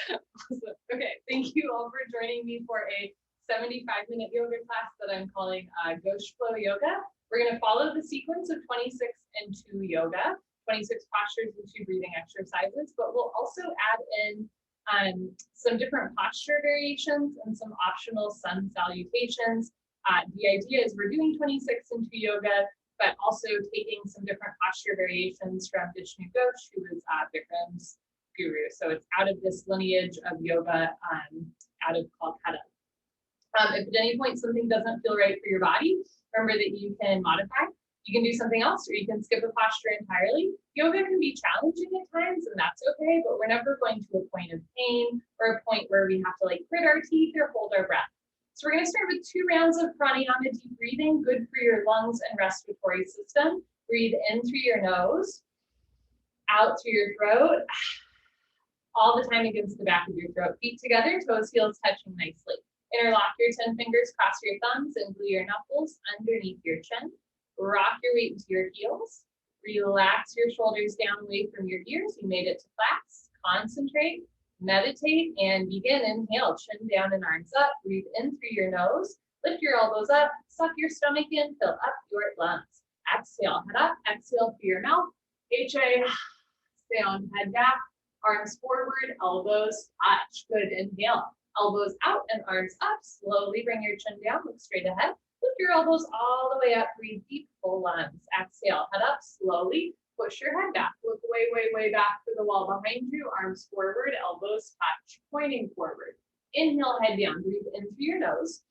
Awesome. Okay, thank you all for joining me for a 75-minute yoga class that I'm calling Ghosh Flow Yoga. We're going to follow the sequence of 26 and 2 yoga, 26 postures and 2 breathing exercises, but we'll also add in some different posture variations and some optional sun salutations. The idea is we're doing 26 and 2 yoga, but also taking some different posture variations from Bishnu Ghosh, who is Bikram's guru. So it's out of this lineage of yoga, out of Calcutta. If at any point something doesn't feel right for your body, remember that you can modify. You can do something else, or you can skip a posture entirely. Yoga can be challenging at times, and that's okay, but we're never going to a point of pain or a point where we have to like grit our teeth or hold our breath. So we're going to start with 2 rounds of pranayama, deep breathing, good for your lungs and respiratory system. Breathe in through your nose, out through your throat, all the time against the back of your throat. Feet together, toes, heels touching nicely. Interlock your 10 fingers, cross your thumbs, and glue your knuckles underneath your chin. Rock your weight into your heels. Relax your shoulders down away from your ears. You made it to class. Concentrate, meditate, and begin. Inhale, chin down and arms up. Breathe in through your nose. Lift your elbows up. Suck your stomach in. Fill up your lungs. Exhale, head up. Exhale through your mouth. HA, down, head back. Arms forward, elbows touch. Good. Inhale. Elbows out and arms up. Slowly bring your chin down. Look straight ahead. Lift your elbows all the way up. Breathe deep, full lungs. Exhale, head up slowly. Push your head back. Look way, way, way back for the wall behind you. Arms forward, elbows touch, pointing forward. Inhale, head down. Breathe in through your nose.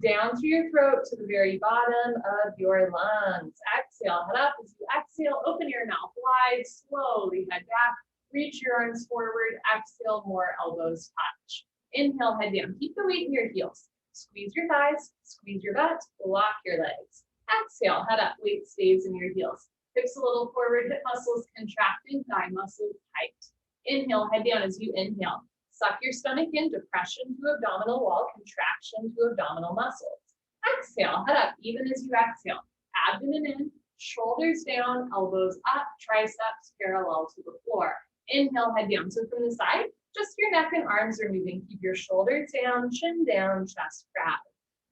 Down through your throat to the very bottom of your lungs. Exhale, head up. As you exhale, open your mouth wide. Slowly head back. Reach your arms forward. Exhale, more elbows touch. Inhale, head down. Keep the weight in your heels. Squeeze your thighs, squeeze your butt, lock your legs. Exhale, head up, weight stays in your heels. Hips a little forward, hip muscles contracting, thigh muscles tight. Inhale, head down as you inhale. Suck your stomach in, depression to abdominal wall, contraction to abdominal muscles. Exhale, head up, even as you exhale. Abdomen in, shoulders down, elbows up, triceps parallel to the floor. Inhale, head down. So from the side, just your neck and arms are moving. Keep your shoulders down, chin down, chest proud.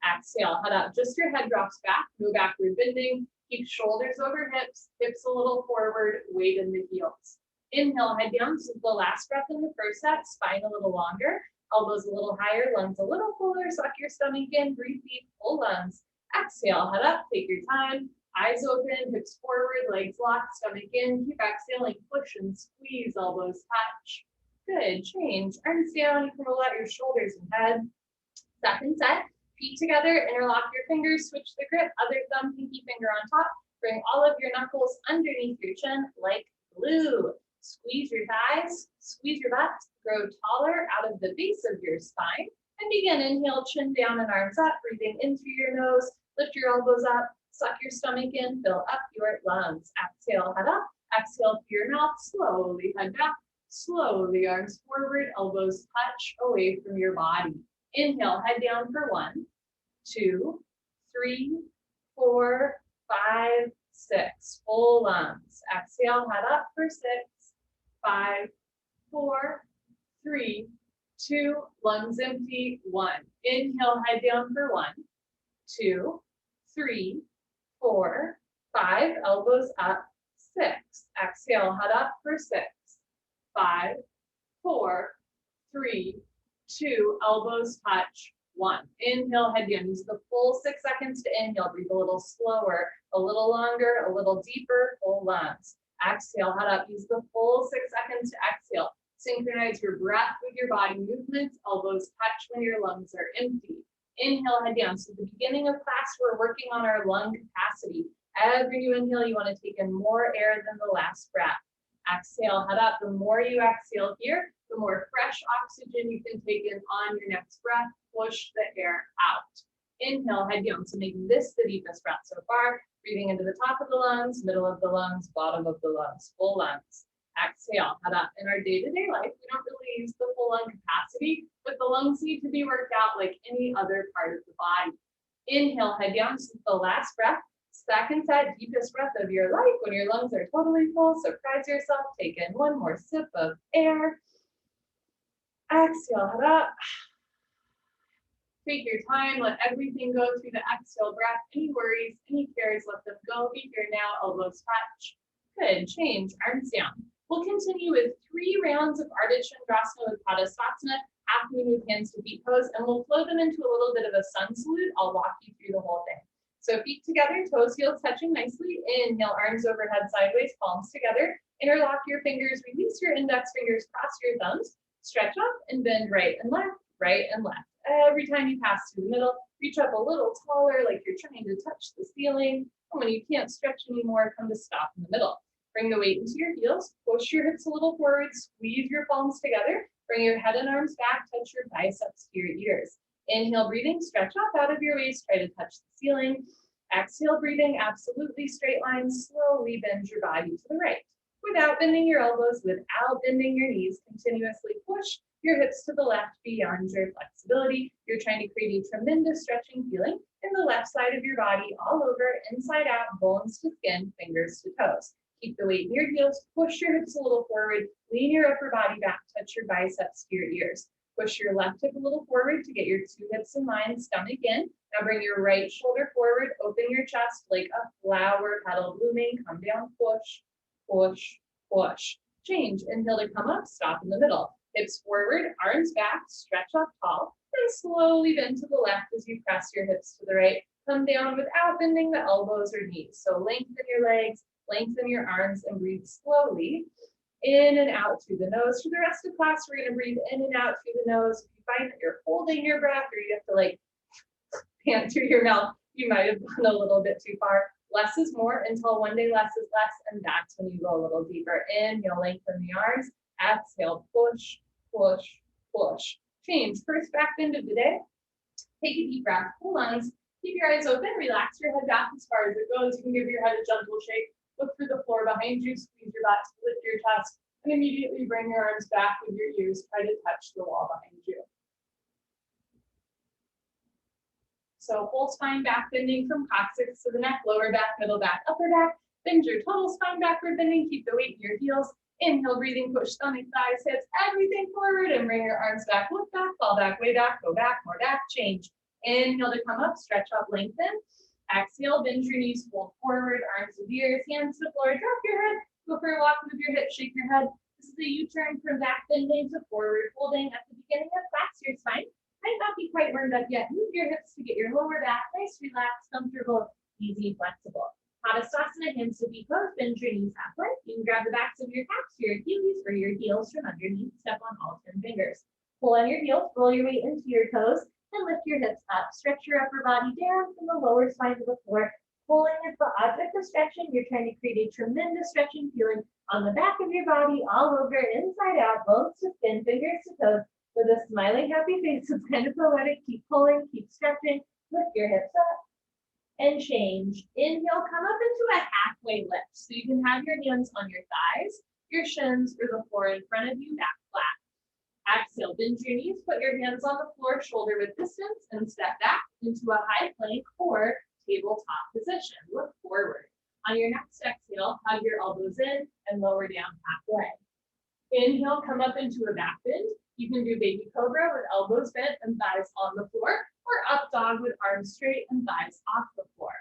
Exhale, head up. Just your head drops back. No backward bending. Keep shoulders over hips, hips a little forward, weight in the heels. Inhale, head down. So the last breath in the first set, spine a little longer, elbows a little higher, lungs a little fuller. Suck your stomach in, breathe deep, full lungs. Exhale, head up, take your time. Eyes open, hips forward, legs locked, stomach in. Keep exhaling, push and squeeze, elbows touch. Good, change. Arms down, you can roll out your shoulders and head. Second set, feet together, interlock your fingers, switch the grip, other thumb, pinky finger on top. Bring all of your knuckles underneath your chin like glue. Squeeze your thighs, squeeze your butt, grow taller out of the base of your spine. And begin, inhale, chin down and arms up, breathing in through your nose, lift your elbows up, suck your stomach in, fill up your lungs. Exhale, head up, exhale through your mouth, slowly head back. Slowly, arms forward, elbows touch away from your body. Inhale, head down for 1, 2, 3, 4, 5, 6. Full lungs. Exhale, head up for 6, 5, 4, 3, 2. Lungs empty. 1. Inhale, head down for 1, 2, 3, 4, 5. Elbows up. 6. Exhale, head up for 6. 5, 4, 3, 2, elbows touch, 1. Inhale, head down. Use the full 6 seconds to inhale. Breathe a little slower, a little longer, a little deeper, full lungs. Exhale, head up. Use the full 6 seconds to exhale. Synchronize your breath with your body movements. Elbows touch when your lungs are empty. Inhale, head down. So at the beginning of class, we're working on our lung capacity. Every new inhale, you want to take in more air than the last breath. Exhale, head up. The more you exhale here, the more fresh oxygen you can take in on your next breath. Push the air out. Inhale, head down. So make this the deepest breath so far. Breathing into the top of the lungs, middle of the lungs, bottom of the lungs, full lungs. Exhale, head up. In our day-to-day life, we don't really use the full lung capacity, but the lungs need to be worked out like any other part of the body. Inhale, head down. So the last breath. Second set, deepest breath of your life. When your lungs are totally full, surprise yourself. Take in one more sip of air. Exhale, head up. Take your time, let everything go through the exhale breath. Any worries, any cares, let them go. Be here now, elbows touch. Good, change, arms down. We'll continue with 3 rounds of Ardha Chandrasana with Padasana, half moon with hands to feet pose, and we'll flow them into a little bit of a sun salute. I'll walk you through the whole thing. So feet together, toes, heels touching nicely. Inhale, arms overhead, sideways, palms together. Interlock your fingers, release your index fingers, cross your thumbs, stretch up and bend right and left, right and left. Every time you pass through the middle, reach up a little taller, like you're trying to touch the ceiling. And when you can't stretch anymore, come to stop in the middle. Bring the weight into your heels, push your hips a little forward, squeeze your palms together, bring your head and arms back, touch your biceps to your ears. Inhale, breathing, stretch up out of your waist, try to touch the ceiling. Exhale, breathing, absolutely straight lines, slowly bend your body to the right. Without bending your elbows, without bending your knees, continuously push your hips to the left beyond your flexibility. You're trying to create a tremendous stretching feeling in the left side of your body, all over, inside out, bones to skin, fingers to toes. Keep the weight in your heels, push your hips a little forward, lean your upper body back, touch your biceps to your ears. Push your left hip a little forward to get your 2 hips in line, stomach in. Now bring your right shoulder forward, open your chest like a flower petal blooming, come down, push, push, push. Change, inhale to come up, stop in the middle. Hips forward, arms back, stretch up tall, and slowly bend to the left as you press your hips to the right. Come down without bending the elbows or knees. So lengthen your legs, lengthen your arms, and breathe slowly in and out through the nose. For the rest of class, we're gonna breathe in and out through the nose. If you find that you're holding your breath or you have to like pant through your mouth, you might have gone a little bit too far. Less is more until one day less is less, and that's when you go a little deeper in. You'll lengthen the arms. Exhale, push, push, push. Change, first back bend of the day. Take a deep breath, full lungs. Keep your eyes open, relax your head back as far as it goes. You can give your head a gentle shake. Look for the floor behind you, squeeze your butt, lift your chest, and immediately bring your arms back with your ears. Try to touch the wall behind you. So whole spine back bending from coccyx to the neck, lower back, middle back, upper back. Bend your total spine backward bending. Keep the weight in your heels. Inhale, breathing, push stomach, thighs, hips, everything forward, and bring your arms back, look back, fall back, way back, go back, more back, change. Inhale to come up, stretch up, lengthen. Exhale, bend your knees, fold forward, arms to the ears, hands to the floor, drop your head, go for a walk with your hips, shake your head. This is a U-turn from back bending to forward folding. At the beginning of class, your spine might not be quite warmed up yet. Move your hips to get your lower back nice, relaxed, comfortable, easy, flexible. Padasana, hands to feet pose, bend your knees halfway. You can grab the backs of your calves, your Achilles, or your heels from underneath. Step on all 10 fingers. Pull on your heels, roll your weight into your toes, and lift your hips up. Stretch your upper body down from the lower spine to the floor. Pulling is the object of stretching. You're trying to create a tremendous stretching feeling on the back of your body, all over, inside out, bones to skin, fingers to toes, with a smiling, happy face. It's kind of poetic. Keep pulling, keep stretching. Lift your hips up and change. Inhale, come up into a halfway lift. So you can have your hands on your thighs, your shins, or the floor in front of you, back flat. Exhale, bend your knees, put your hands on the floor, shoulder width distance, and step back into a high plank or tabletop position. Look forward. On your next exhale, hug your elbows in and lower down halfway. Inhale, come up into a back bend. You can do baby cobra with elbows bent and thighs on the floor, or up dog with arms straight and thighs off the floor.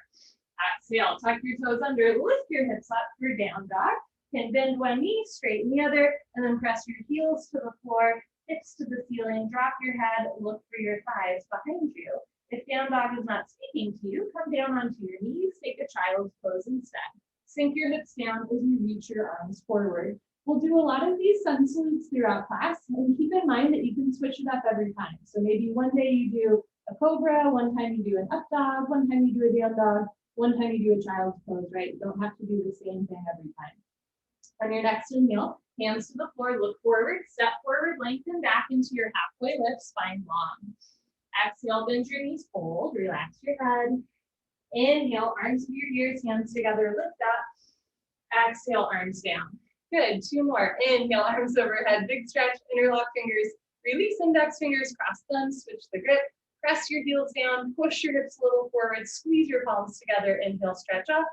Exhale, tuck your toes under, lift your hips up for down dog. Can bend one knee, straighten the other, and then press your heels to the floor, hips to the ceiling, drop your head, look for your thighs behind you. If down dog is not speaking to you, come down onto your knees, take a child's pose instead. Sink your hips down as you reach your arms forward. We'll do a lot of these sun salutes throughout class, and keep in mind that you can switch it up every time. So maybe one day you do a cobra, one time you do an up dog, one time you do a down dog, one time you do a child's pose, right? You don't have to do the same thing every time. On your next inhale, hands to the floor, look forward, step forward, lengthen back into your halfway lift, spine long. Exhale, bend your knees, fold, relax your head. Inhale, arms to your ears, hands together, lift up. Exhale, arms down. Good, 2 more. Inhale, arms overhead, big stretch, interlock fingers, release index fingers, cross thumbs, switch the grip, press your heels down, push your hips a little forward, squeeze your palms together, inhale, stretch up.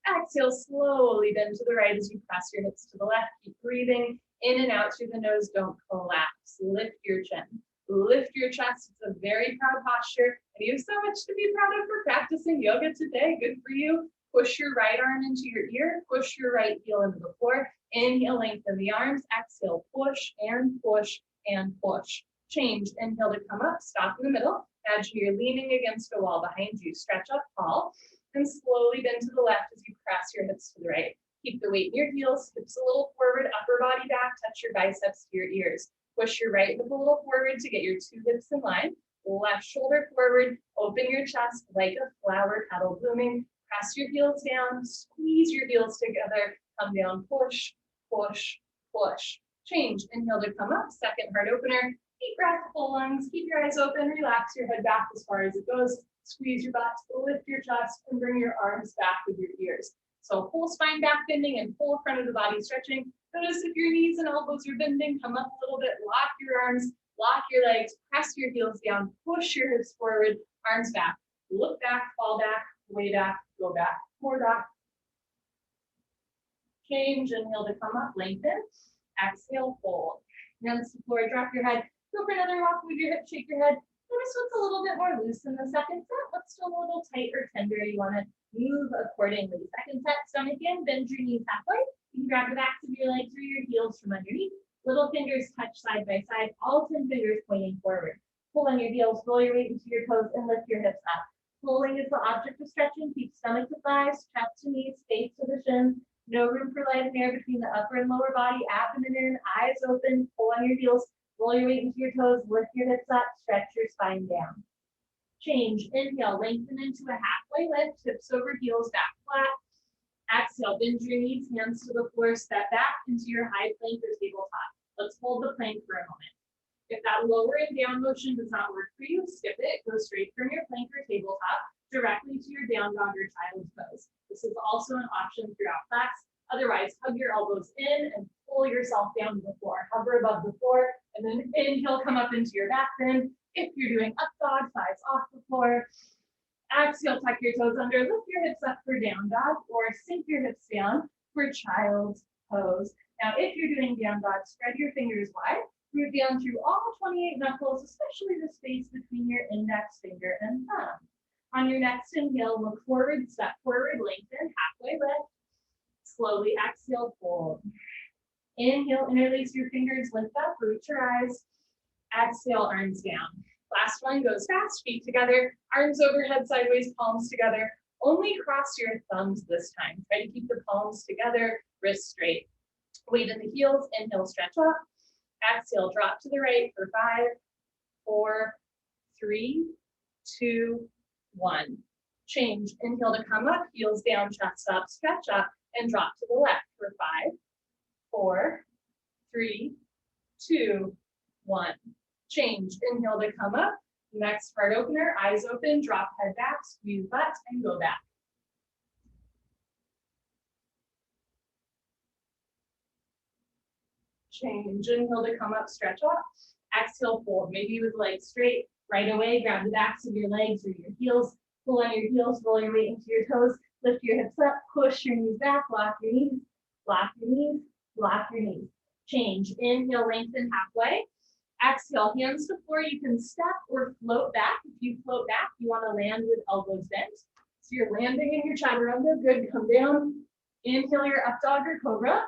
Exhale, slowly bend to the right as you press your hips to the left. Keep breathing. In and out through the nose, don't collapse. Lift your chin. Lift your chest. It's a very proud posture. And you have so much to be proud of for practicing yoga today. Good for you. Push your right arm into your ear. Push your right heel into the floor. Inhale, lengthen the arms. Exhale, push and push and push. Change. Inhale to come up. Stop in the middle. Imagine you're leaning against a wall behind you. Stretch up tall. And slowly bend to the left as you press your hips to the right. Keep the weight in your heels. Hips a little forward. Upper body back. Touch your biceps to your ears. Push your right hip a little forward to get your two hips in line. Left shoulder forward. Open your chest like a flower petal blooming. Press your heels down. Squeeze your heels together. Come down. Push, push, push. Change. Inhale to come up. Second heart opener. Deep breath, full lungs. Keep your eyes open. Relax your head back as far as it goes. Squeeze your butt. Lift your chest and bring your arms back with your ears. So full spine back bending and full front of the body stretching. Notice if your knees and elbows are bending, come up a little bit, lock your arms, lock your legs, press your heels down, push your hips forward, arms back, look back, fall back, way back, go back, more back. Change, inhale to come up, lengthen, exhale, fold. Hands to the floor, drop your head, go for another walk with your hips, shake your head. Notice what's a little bit more loose in the second set, what's still a little tight or tender, you want to move accordingly. Second set, stomach in, bend your knees halfway. You can grab the backs of your legs or your heels from underneath. Little fingers touch side by side, all 10 fingers pointing forward. Pull on your heels, roll your weight into your toes, and lift your hips up. Pulling is the object of stretching. Keep stomach to thighs, chest to knees, face to the shins. No room for light and air between the upper and lower body. Abdomen in, eyes open. Pull on your heels, roll your weight into your toes, lift your hips up, stretch your spine down. Change. Inhale, lengthen into a halfway lift, hips over heels, back flat. Exhale, bend your knees, hands to the floor, step back into your high plank or tabletop. Let's hold the plank for a moment. If that lower and down motion does not work for you, skip it. Go straight from your plank or tabletop directly to your down dog or child's pose. This is also an option throughout class. Otherwise, hug your elbows in and pull yourself down to the floor. Hover above the floor, and then inhale, come up into your back bend. If you're doing up dog, thighs off the floor. Exhale, tuck your toes under, lift your hips up for down dog, or sink your hips down for child's pose. Now, if you're doing down dog, spread your fingers wide, root down through all 28 knuckles, especially the space between your index finger and thumb. On your next inhale, look forward, step forward, lengthen, halfway lift. Slowly exhale, fold. Inhale, interlace your fingers, lift up, root your eyes. Exhale, arms down. Last one goes fast, feet together, arms overhead, sideways, palms together. Only cross your thumbs this time. Try to keep the palms together, wrists straight. Weight in the heels, inhale, stretch up. Exhale, drop to the right for 5, 4, 3, 2, 1. Change. Inhale to come up, heels down, chest up, stretch up, and drop to the left for 5, 4, 3, 2, 1. Change. Inhale to come up. Next heart opener, eyes open, drop head back, squeeze butt, and go back. Change. Inhale to come up, stretch up. Exhale, fold. Maybe with legs straight. Right away, grab the backs of your legs or your heels. Pull on your heels, roll your weight into your toes. Lift your hips up, push your knees back, lock your knees, lock your knees, lock your knees. Change. Inhale, lengthen halfway. Exhale, hands to floor. You can step or float back. If you float back, you want to land with elbows bent. So you're landing in your chaturanga. Good. Come down. Inhale your up dog or cobra.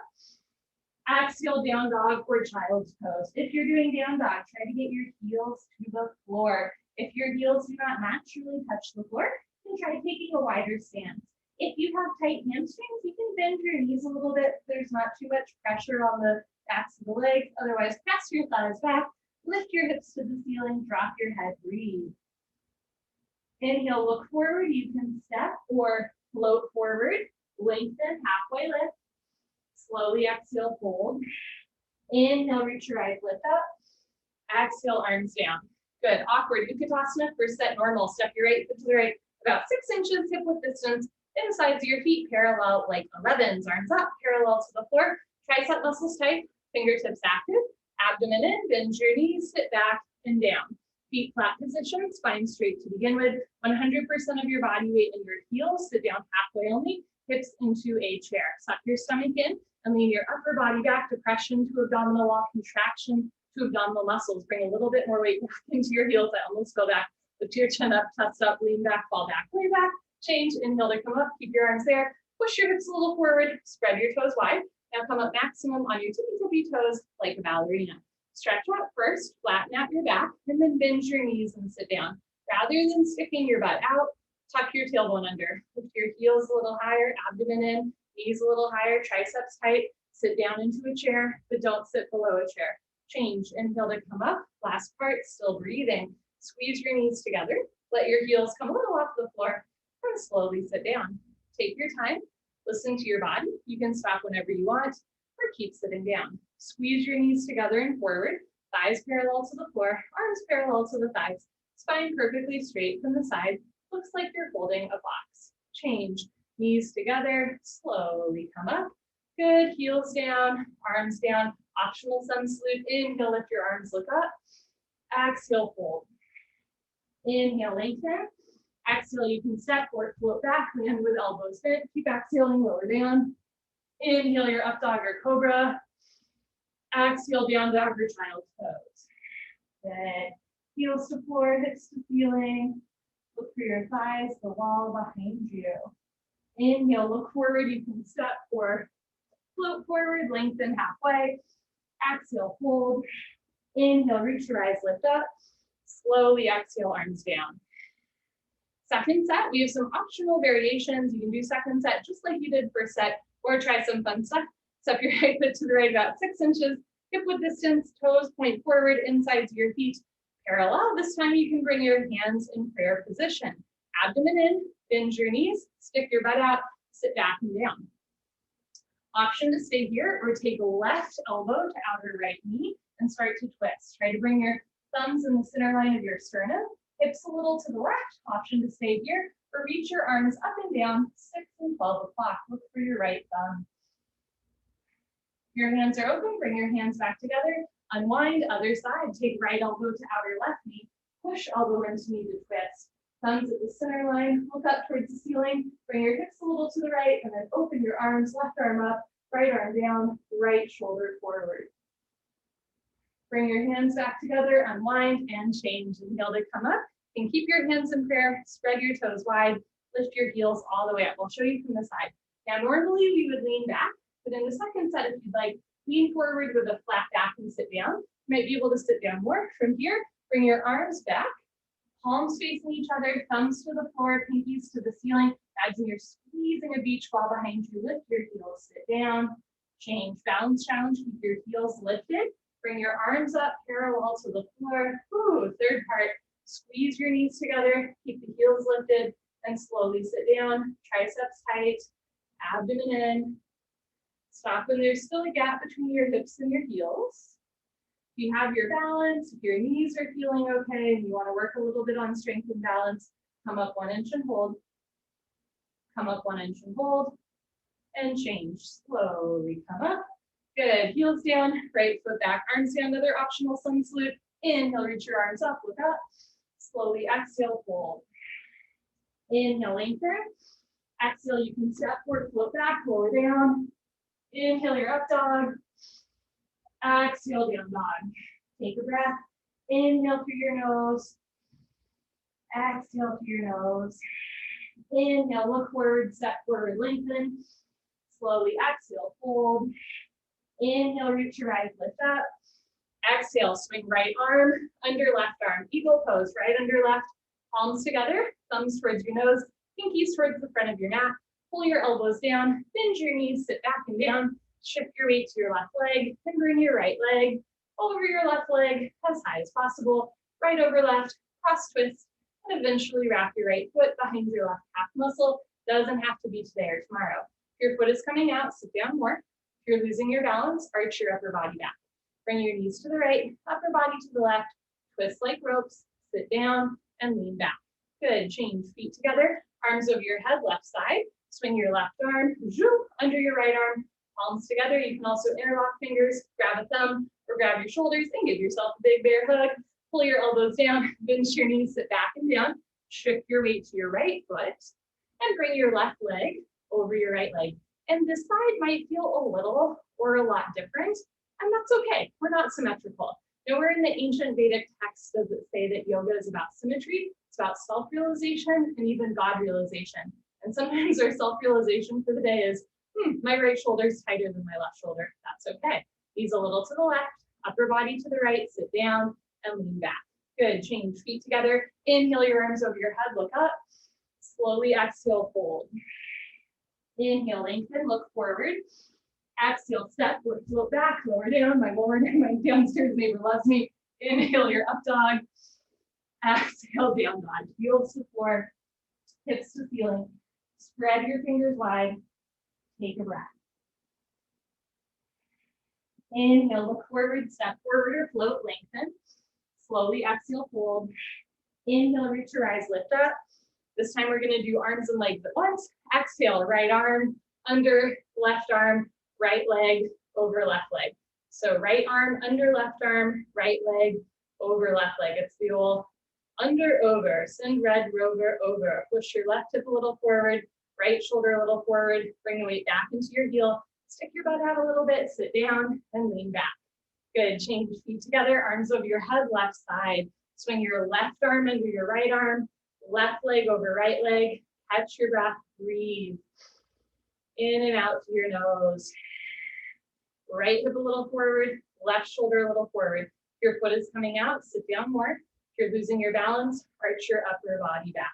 Exhale, down dog or child's pose. If you're doing down dog, try to get your heels to the floor. If your heels do not naturally touch the floor, then try taking a wider stance. If you have tight hamstrings, you can bend your knees a little bit. There's not too much pressure on the backs of the legs. Otherwise, press your thighs back. Lift your hips to the ceiling, drop your head, breathe. Inhale, look forward. You can step or float forward. Lengthen, halfway lift. Slowly exhale, fold. Inhale, reach your eyes, lift up. Exhale, arms down. Good. Awkward Utkatasana, first set normal. Step your right foot to the right, about 6 inches hip width distance. Insides of your feet parallel like 11s. Arms up, parallel to the floor. Tricep muscles tight, fingertips active. Abdomen in, bend your knees, sit back and down. Feet flat position, spine straight to begin with. 100% of your body weight in your heels. Sit down halfway only. Hips into a chair. Suck your stomach in. And lean your upper body back, depression to abdominal wall, contraction to abdominal muscles. Bring a little bit more weight back into your heels. I almost go back. Lift your chin up, chest up, lean back, fall back, way back. Change, inhale to come up, keep your arms there. Push your hips a little forward, spread your toes wide. Now come up maximum on your tippy toes like a ballerina. Stretch out first, flatten out your back, and then bend your knees and sit down. Rather than sticking your butt out, tuck your tailbone under. Lift your heels a little higher, abdomen in, knees a little higher, triceps tight. Sit down into a chair, but don't sit below a chair. Change, inhale to come up. Last part, still breathing. Squeeze your knees together. Let your heels come a little off the floor and slowly sit down. Take your time. Listen to your body. You can stop whenever you want or keep sitting down. Squeeze your knees together and forward. Thighs parallel to the floor, arms parallel to the thighs. Spine perfectly straight from the side. Looks like you're holding a box. Change. Knees together. Slowly come up. Good. Heels down, arms down. Optional sun salute. Inhale, lift your arms, look up. Exhale, fold. Inhale, lengthen. Exhale, you can step or float back, land with elbows bent. Keep exhaling, lower down. Inhale your up dog or cobra. Exhale, down dog or child pose. Good. Heels to floor, hips to ceiling. Look for your thighs, the wall behind you. Inhale, look forward. You can step or float forward, lengthen halfway. Exhale, fold. Inhale, reach your eyes, lift up. Slowly exhale, arms down. Second set, we have some optional variations. You can do second set just like you did first set, or try some fun stuff. Step your right foot to the right about 6 inches, hip width distance, toes point forward, insides of your feet parallel. This time you can bring your hands in prayer position. Abdomen in, bend your knees, stick your butt out, sit back and down. Option to stay here or take left elbow to outer right knee and start to twist. Try to bring your thumbs in the center line of your sternum, hips a little to the left. Option to stay here or reach your arms up and down 6 and 12 o'clock. Look for your right thumb. Your hands are open, bring your hands back together, unwind, other side, take right elbow to outer left knee, push elbow into knee to twist. Thumbs at the center line, look up towards the ceiling, bring your hips a little to the right, and then open your arms, left arm up, right arm down, right shoulder forward. Bring your hands back together, unwind, and change. Inhale to come up, and keep your hands in prayer, spread your toes wide, lift your heels all the way up. I'll show you from the side. Now, normally we would lean back, but in the second set, if you'd like, lean forward with a flat back and sit down. You might be able to sit down more. From here, bring your arms back, palms facing each other, thumbs to the floor, pinkies to the ceiling. Imagine you're squeezing a beach ball behind you. Lift your heels, sit down, change, balance challenge, keep your heels lifted. Bring your arms up parallel to the floor. Ooh, third part, squeeze your knees together, keep the heels lifted, and slowly sit down, triceps tight, abdomen in. Stop when there's still a gap between your hips and your heels. If you have your balance, if your knees are feeling okay, and you want to work a little bit on strength and balance, come up 1 inch and hold. Come up 1 inch and hold. And change. Slowly come up. Good. Heels down, right foot back, arms down. Another optional sun salute. Inhale, reach your arms up, look up. Slowly exhale, fold. Inhale, lengthen. Exhale, you can step forward, float back, lower down. Inhale your up dog. Exhale, down dog. Take a breath. Inhale through your nose. Exhale through your nose. Inhale, look forward, step forward, lengthen. Slowly exhale, fold. Inhale, reach your eyes, lift up. Exhale, swing right arm under left arm. Eagle pose, right under left. Palms together, thumbs towards your nose, pinkies towards the front of your mat. Pull your elbows down, bend your knees, sit back and down. Shift your weight to your left leg, and bring your right leg over your left leg as high as possible. Right over left, cross twist, and eventually wrap your right foot behind your left calf muscle. Doesn't have to be today or tomorrow. If your foot is coming out, sit down more. If you're losing your balance, arch your upper body back. Bring your knees to the right, upper body to the left, twist like ropes, sit down, and lean back. Good, change, feet together, arms over your head, left side. Swing your left arm, zoom, under your right arm, palms together. You can also interlock fingers, grab a thumb, or grab your shoulders and give yourself a big bear hug. Pull your elbows down, bend your knees, sit back and down. Shift your weight to your right foot, and bring your left leg over your right leg. And this side might feel a little or a lot different, and that's okay. We're not symmetrical. Nowhere in the ancient Vedic texts does it say that yoga is about symmetry. It's about self-realization and even God realization. And sometimes our self-realization for the day is, my right shoulder is tighter than my left shoulder. That's okay. Knees a little to the left, upper body to the right, sit down and lean back. Good, change feet together. Inhale your arms over your head, look up. Slowly exhale, fold. Inhale, lengthen, look forward. Exhale, step, float back, lower down. My downstairs neighbor loves me. Inhale your up dog. Exhale, down dog. Heels to floor, hips to ceiling. Spread your fingers wide. Take a breath. Inhale, look forward, step forward or float, lengthen. Slowly exhale, fold. Inhale, reach your eyes, lift up. This time we're gonna do arms and legs at once. Exhale, right arm under, left arm, right leg over left leg. So right arm under left arm, right leg over left leg. It's the old under, over, send red, rover, over. Push your left hip a little forward, right shoulder a little forward, bring the weight back into your heel. Stick your butt out a little bit, sit down and lean back. Good, change feet together, arms over your head, left side. Swing your left arm under your right arm, left leg over right leg. Catch your breath, breathe. In and out through your nose. Right hip a little forward, left shoulder a little forward. If your foot is coming out, sit down more. If you're losing your balance, arch your upper body back.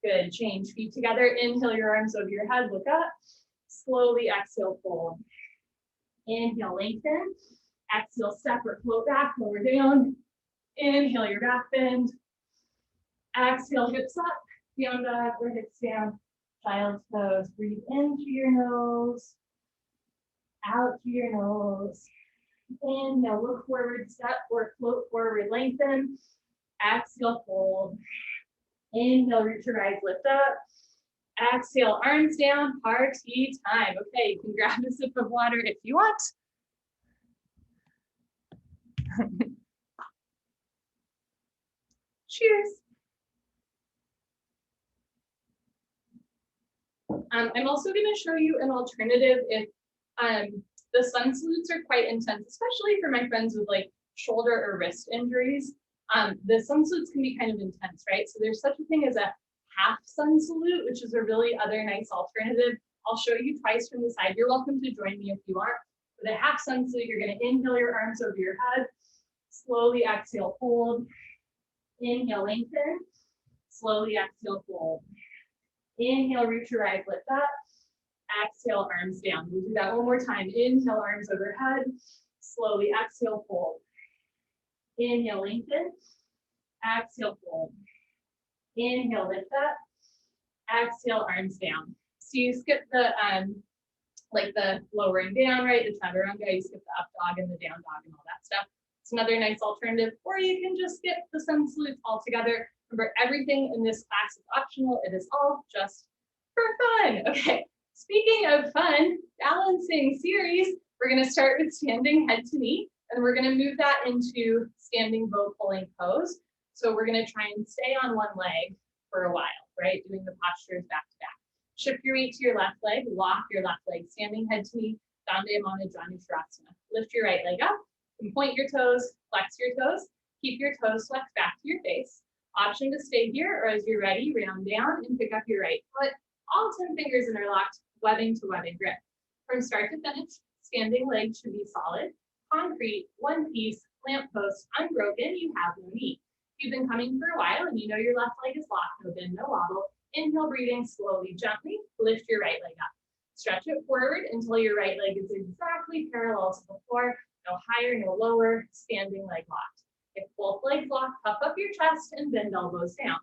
Good, change feet together. Inhale your arms over your head, look up. Slowly exhale, fold. Inhale, lengthen. Exhale, step or float back, lower down. Inhale your back bend. Exhale, hips up, down dog, or hips down. Child's pose. Breathe into your nose, out through your nose. Inhale, look forward, step or float forward, lengthen. Exhale, fold. Inhale, reach your eyes, lift up. Exhale, arms down, party time. Okay, you can grab a sip of water if you want. Cheers. I'm also going to show you an alternative if the sun salutes are quite intense, especially for my friends with like shoulder or wrist injuries. The sun salutes can be kind of intense, right? So there's such a thing as a half sun salute, which is a really other nice alternative. I'll show you twice from the side. You're welcome to join me if you want. For the half sun salute, you're going to inhale your arms over your head. Slowly exhale, fold. Inhale, lengthen. Slowly exhale, fold. Inhale, reach your eyes, lift up. Exhale, arms down. We'll do that one more time. Inhale, arms overhead. Slowly exhale, fold. Inhale, lengthen. Exhale, fold. Inhale, lift up. Exhale, arms down. So you skip the like the lowering down, right? The chaturanga, you skip the up dog and the down dog and all that stuff. It's another nice alternative. Or you can just skip the sun salutes altogether. Remember, everything in this class is optional. It is all just for fun. Okay, speaking of fun, balancing series, we're gonna start with standing head to knee, and we're gonna move that into standing bow pulling pose. So we're gonna try and stay on one leg for a while, right? Doing the postures back to back. Shift your weight to your left leg, lock your left leg, standing head to knee, Dandayamana Janushrasana. Lift your right leg up, and point your toes, flex your toes, keep your toes flexed back to your face. Option to stay here, or as you're ready, round down and pick up your right foot. All 10 fingers interlocked, webbing to webbing grip. From start to finish, standing leg should be solid, concrete, one piece, lamppost, unbroken, you have no knee. If you've been coming for a while and you know your left leg is locked, no bend, no wobble, inhale, breathing slowly, gently, lift your right leg up. Stretch it forward until your right leg is exactly parallel to the floor, no higher, no lower, standing leg locked. If both legs lock, puff up your chest and bend elbows down.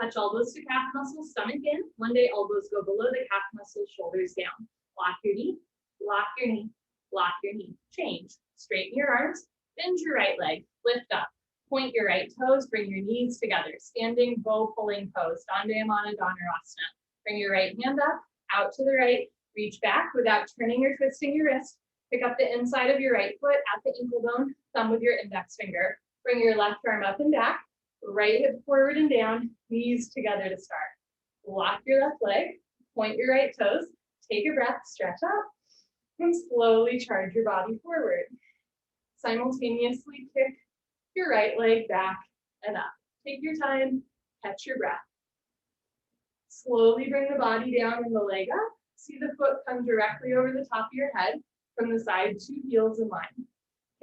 Touch elbows to calf muscles, stomach in. One day elbows go below the calf muscles, shoulders down. Lock your knee, lock your knee, lock your knee. Change. Straighten your arms, bend your right leg, lift up. Point your right toes, bring your knees together. Standing bow pulling pose, Dandayamana Dhanurasana. Bring your right hand up, out to the right, reach back without turning or twisting your wrist. Pick up the inside of your right foot at the ankle bone, thumb with your index finger. Bring your left arm up and back, right hip forward and down, knees together to start. Lock your left leg, point your right toes, Take a breath, stretch up, and slowly charge your body forward. Simultaneously kick your right leg back and up. Take your time, catch your breath. Slowly bring the body down and the leg up. See the foot come directly over the top of your head. From the side, 2 heels in line.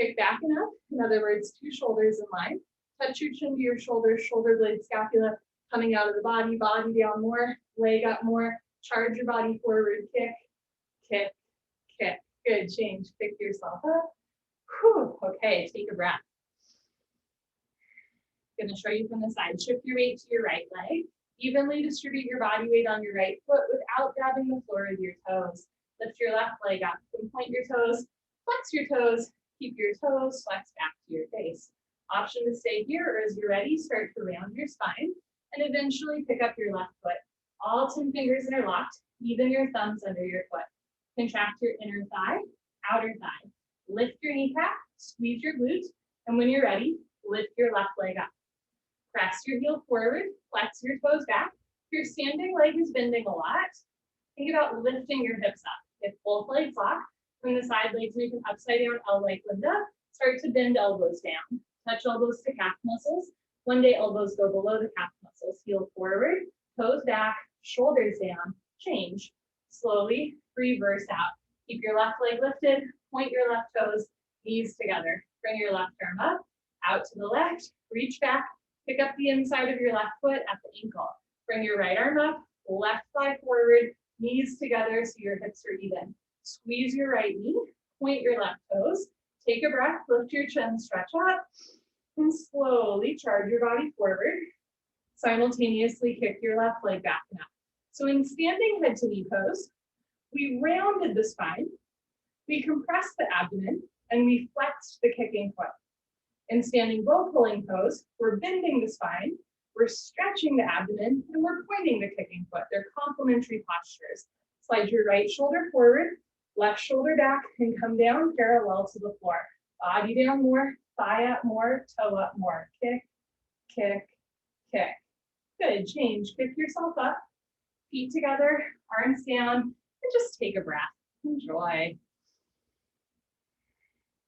Kick back and up. In other words, 2 shoulders in line. Touch your chin to your shoulders, shoulder blade, scapula coming out of the body, body down more, leg up more. Charge your body forward, kick, kick, kick. Good, change, pick yourself up. Whew. Okay, take a breath. Gonna show you from the side. Shift your weight to your right leg. Evenly distribute your body weight on your right foot without grabbing the floor with your toes. Lift your left leg up and point your toes, flex your toes, keep your toes, flex back to your face. Option to stay here, or as you're ready, start to round your spine and eventually pick up your left foot. All 10 fingers interlocked, even your thumbs under your foot. Contract your inner thigh, outer thigh. Lift your kneecap, squeeze your glute, and when you're ready, lift your left leg up. Press your heel forward, flex your toes back. If your standing leg is bending a lot, think about lifting your hips up. If both legs lock, from the side legs, make an upside down L like Linda. Start to bend elbows down. Touch elbows to calf muscles. One day elbows go below the calf muscles. Heel forward, toes back, shoulders down. Change. Slowly reverse out. Keep your left leg lifted. Point your left toes, knees together. Bring your left arm up, out to the left. Reach back. Pick up the inside of your left foot at the ankle. Bring your right arm up, left thigh forward, knees together so your hips are even. Squeeze your right knee, point your left toes, take a breath, lift your chin, stretch up, and slowly charge your body forward. Simultaneously kick your left leg back and up. So in standing head to knee pose, we rounded the spine, we compressed the abdomen, and we flexed the kicking foot. In standing bow pulling pose, we're bending the spine, we're stretching the abdomen, and we're pointing the kicking foot. They're complementary postures. Slide your right shoulder forward, left shoulder back, and come down parallel to the floor. Body down more, thigh up more, toe up more. Kick, kick, kick. Good, change. Kick yourself up, feet together, arms down, and just take a breath. Enjoy.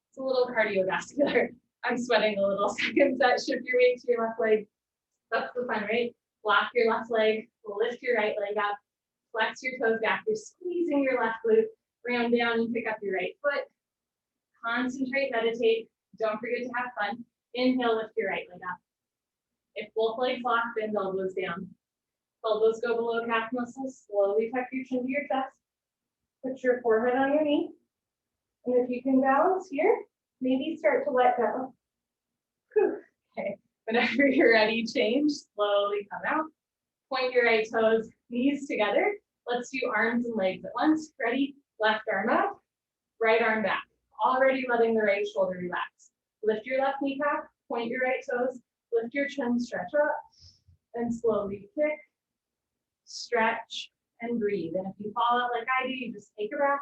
It's a little cardiovascular. I'm sweating a little. Second set, shift your weight to your left leg. That's the fun, right? Block your left leg, lift your right leg up, flex your toes back. You're squeezing your left glute, round down and pick up your right foot. Concentrate, meditate. Don't forget to have fun. Inhale, lift your right leg up. If both legs lock, bend elbows down. Elbows go below calf muscles. Slowly tuck your chin to your chest. Put your forehead on your knee. And if you can balance here, maybe start to let go. Whew. Okay, whenever you're ready, change, slowly come out. Point your right toes, knees together. Let's do arms and legs at once. Ready? Left arm up, right arm back. Already letting the right shoulder relax. Lift your left kneecap, point your right toes, lift your chin, stretch up, and slowly kick, stretch, and breathe. And if you fall out like I do, you just take a breath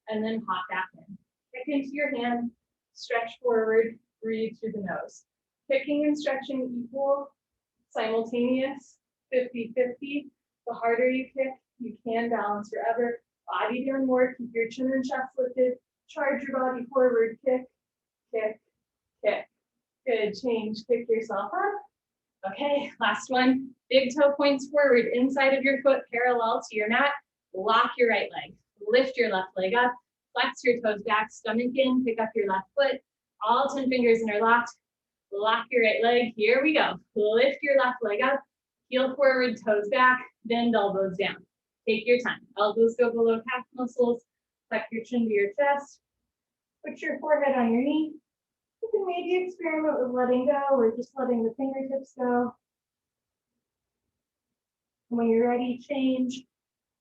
and then hop back in. Kick into your hand, stretch forward, breathe through the nose. Kicking and stretching equal, simultaneous, 50-50. The harder you kick, you can balance forever. Body down more, keep your chin and chest lifted. Charge your body forward, kick, kick, kick. Good, change, kick yourself up. Okay, last one. Big toe points forward, inside of your foot, parallel to your mat. Lock your right leg. Lift your left leg up. Flex your toes back, stomach in, pick up your left foot. All 10 fingers interlocked. Lock your right leg. Here we go. Lift your left leg up. Heel forward, toes back, bend elbows down. Take your time. Elbows go below calf muscles. Tuck your chin to your chest. Put your forehead on your knee. You can maybe experiment with letting go or just letting the fingertips go. When you're ready, change.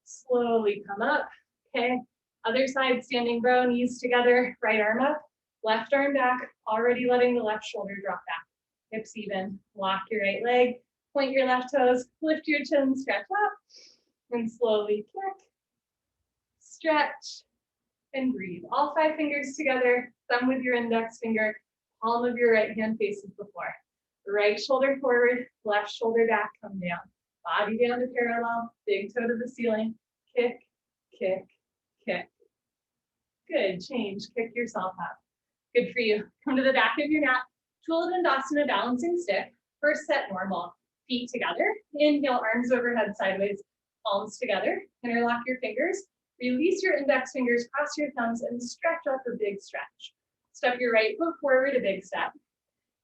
Slowly come up. Okay. Other side, standing bow, knees together, right arm up, left arm back, already letting the left shoulder drop back. Hips even. Lock your right leg, point your left toes, lift your chin, stretch up, and slowly kick, stretch, and breathe. All 5 fingers together, thumb with your index finger, palm of your right hand faces the floor. Right shoulder forward, left shoulder back, come down. Body down to parallel, big toe to the ceiling, kick, kick, kick. Good, change, kick yourself up. Good for you. Come to the back of your mat, Tool Dandasana balancing stick. First set normal, feet together. Inhale, arms overhead sideways, palms together. Interlock your fingers. Release your index fingers, cross your thumbs, and stretch up a big stretch. Step your right foot forward, a big step.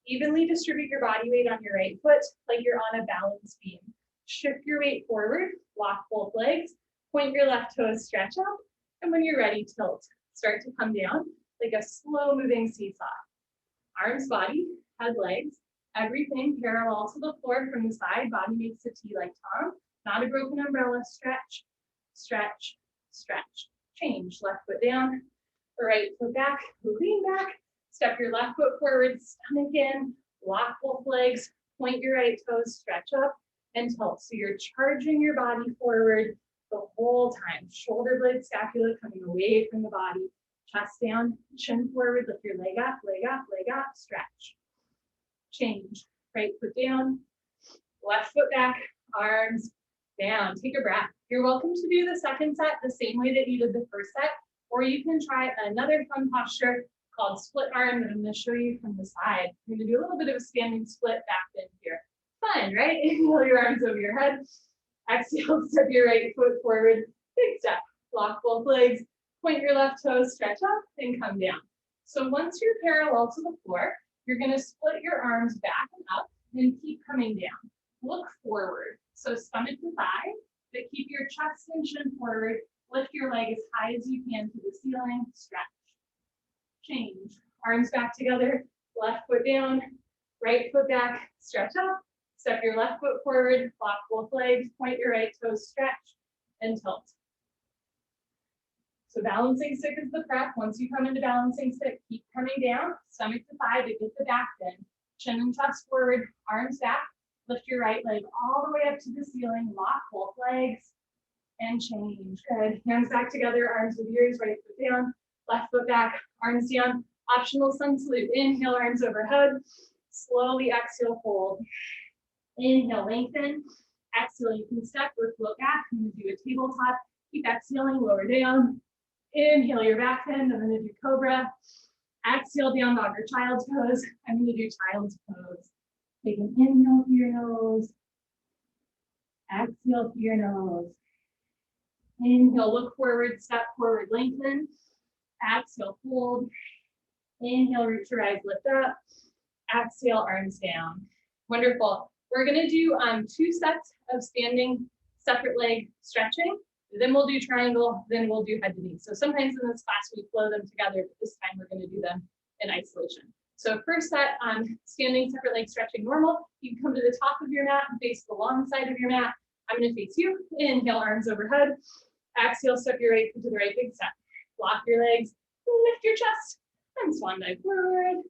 Evenly distribute your body weight on your right foot like you're on a balance beam. Shift your weight forward, lock both legs, point your left toes, stretch up, and when you're ready, tilt. Start to come down like a slow moving seesaw. Arms, body, head, legs, everything parallel to the floor from the side. Body makes a T like Tom, not a broken umbrella. Stretch, stretch, stretch. Change, left foot down, right foot back, lean back. Step your left foot forward, stomach in, lock both legs, point your right toes, stretch up, and tilt. So you're charging your body forward the whole time. Shoulder blade scapula coming away from the body. Chest down, chin forward, lift your leg up, leg up, leg up, stretch. Change, right foot down, left foot back, arms down. Take a breath. You're welcome to do the second set the same way that you did the first set, or you can try another fun posture called split arm that I'm going to show you from the side. I'm going to do a little bit of a standing split back in here. Fun, right? Inhale your arms over your head. Exhale, step your right foot forward. Big step. Lock both legs. Point your left toes, stretch up, and come down. So once you're parallel to the floor, you're going to split your arms back and up and keep coming down. Look forward. So stomach to thigh, but keep your chest and chin forward. Lift your leg as high as you can to the ceiling. Stretch. Change. Arms back together, left foot down, right foot back, stretch up, step your left foot forward, lock both legs, point your right toes, stretch, and tilt. So balancing stick is the prep. Once you come into balancing stick, keep coming down, stomach to thigh to get the back bend, chin and chest forward, arms back, lift your right leg all the way up to the ceiling, lock both legs, and change. Good. Hands back together, arms with ears, right foot down, left foot back, arms down. Optional sun salute. Inhale, arms overhead. Slowly exhale, fold. Inhale, lengthen. Exhale, you can step or float back. I'm going to do a tabletop. Keep exhaling, lower down. Inhale your back bend. I'm going to do cobra. Exhale, down dog or child's pose. I'm going to do child's pose. Take an inhale through your nose. Exhale through your nose. Inhale, look forward, step forward, lengthen. Exhale, fold. Inhale, reach your eyes, lift up. Exhale, arms down. Wonderful. We're going to do 2 sets of standing separate leg stretching. Then we'll do triangle, then we'll do head to knee. So sometimes in this class we flow them together, but this time we're going to do them in isolation. So first set on standing separate leg stretching normal. You can come to the top of your mat and face the long side of your mat. I'm going to face you. Inhale, arms overhead. Exhale, step your right foot to the right, big step. Lock your legs, lift your chest, and swan dive forward.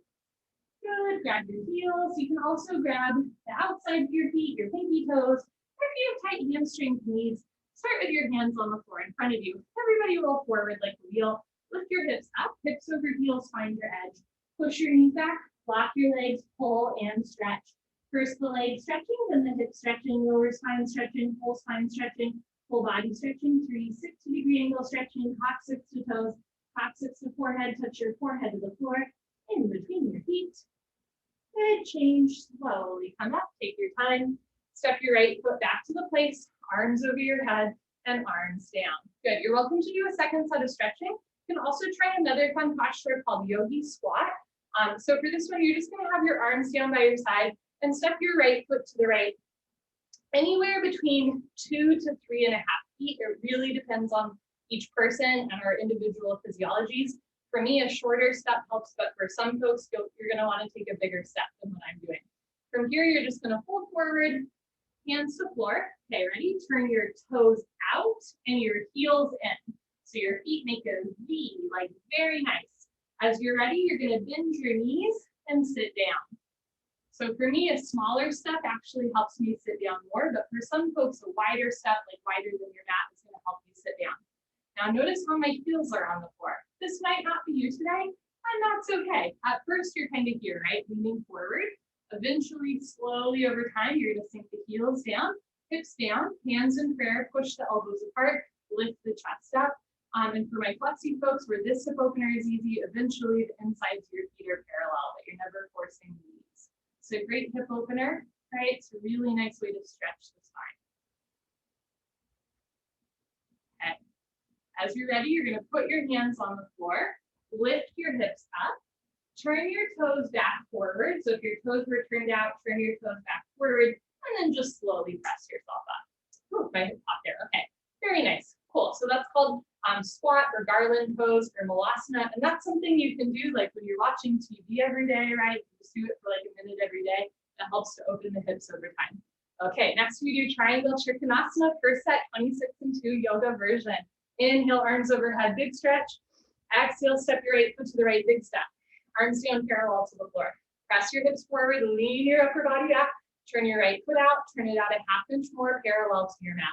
Good, grab your heels. You can also grab the outside of your feet, your pinky toes. If you have tight hamstring knees, start with your hands on the floor in front of you. Everybody roll forward like a wheel. Lift your hips up, hips over heels, find your edge. Push your knees back, lock your legs, pull and stretch. First the leg stretching, then the hip stretching, lower spine stretching, full spine stretching, full body stretching, 360-degree angle stretching, coccyx to toes, coccyx to forehead, touch your forehead to the floor, in between your feet. Good, change, slowly come up, take your time, step your right foot back to the place, arms over your head, and arms down. Good, you're welcome to do a second set of stretching. You can also try another fun posture called Yogi Squat. So for this one, you're just gonna have your arms down by your side and step your right foot to the right, anywhere between 2 to 3.5 feet. It really depends on each person and our individual physiologies. For me, a shorter step helps, but for some folks, you're gonna wanna take a bigger step than what I'm doing. From here, you're just gonna fold forward, hands to floor. Okay, ready? Turn your toes out and your heels in. So your feet make a V, like very nice. As you're ready, you're gonna bend your knees and sit down. So for me, a smaller step actually helps me sit down more, but for some folks, a wider step, like wider than your mat, is gonna help you sit down. Now notice how my heels are on the floor. This might not be you today, and that's okay. At first, you're kind of here, right? Leaning forward. Eventually, slowly over time, you're gonna sink the heels down, hips down, hands in prayer, push the elbows apart, lift the chest up. And for my flexi folks, where this hip opener is easy, eventually the insides of your feet are parallel, but you're never forcing the knees. So great hip opener, right? It's a really nice way to stretch the spine. Okay. As you're ready, you're going to put your hands on the floor, lift your hips up, turn your toes back forward. So if your toes were turned out, turn your toes back forward, and then just slowly press yourself up. Ooh, my hip popped there. Okay, very nice. Cool. So that's called squat or garland pose or malasana. And that's something you can do like when you're watching TV every day, right? You just do it for like a minute every day. That helps to open the hips over time. Okay, next we do triangle trikonasana, first set, 26 and 2 yoga version. Inhale, arms overhead, big stretch. Exhale, step your right foot to the right, big step. Arms down parallel to the floor. Press your hips forward, lean your upper body back. Turn your right foot out, turn it out a ½ inch more parallel to your mat.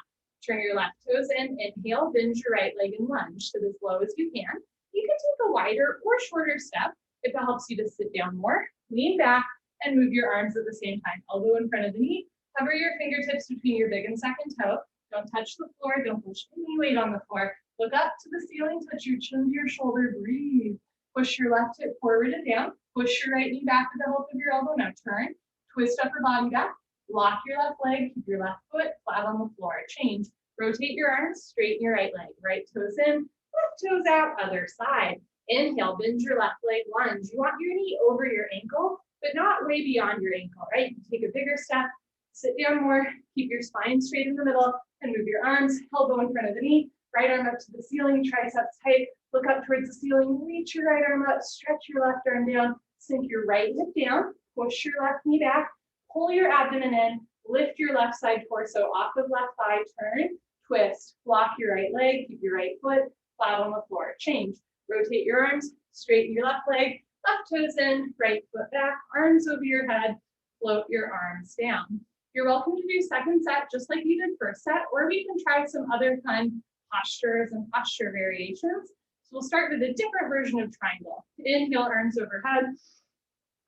Turn your left toes in, inhale, bend your right leg and lunge to as low as you can. You can take a wider or shorter step if it helps you to sit down more. Lean back and move your arms at the same time. Elbow in front of the knee. Hover your fingertips between your big and second toe. Don't touch the floor. Don't push any weight on the floor. Look up to the ceiling. Touch your chin to your shoulder. Breathe. Push your left hip forward and down. Push your right knee back with the help of your elbow. Now turn. Twist upper body back. Lock your left leg. Keep your left foot flat on the floor. Change. Rotate your arms. Straighten your right leg. Right toes in. Left toes out. Other side. Inhale. Bend your left leg. Lunge. You want your knee over your ankle, but not way beyond your ankle, right? You take a bigger step. Sit down more. Keep your spine straight in the middle and move your arms. Elbow in front of the knee. Right arm up to the ceiling. Triceps tight. Look up towards the ceiling. Reach your right arm up. Stretch your left arm down. Sink your right hip down. Push your left knee back. Pull your abdomen in. Lift your left side torso off of left thigh. Turn. Twist. Block your right leg. Keep your right foot flat on the floor. Change. Rotate your arms. Straighten your left leg. Left toes in. Right foot back. Arms over your head. Float your arms down. You're welcome to do second set just like you did first set, or we can try some other fun postures and posture variations. So we'll start with a different version of triangle. Inhale, arms overhead.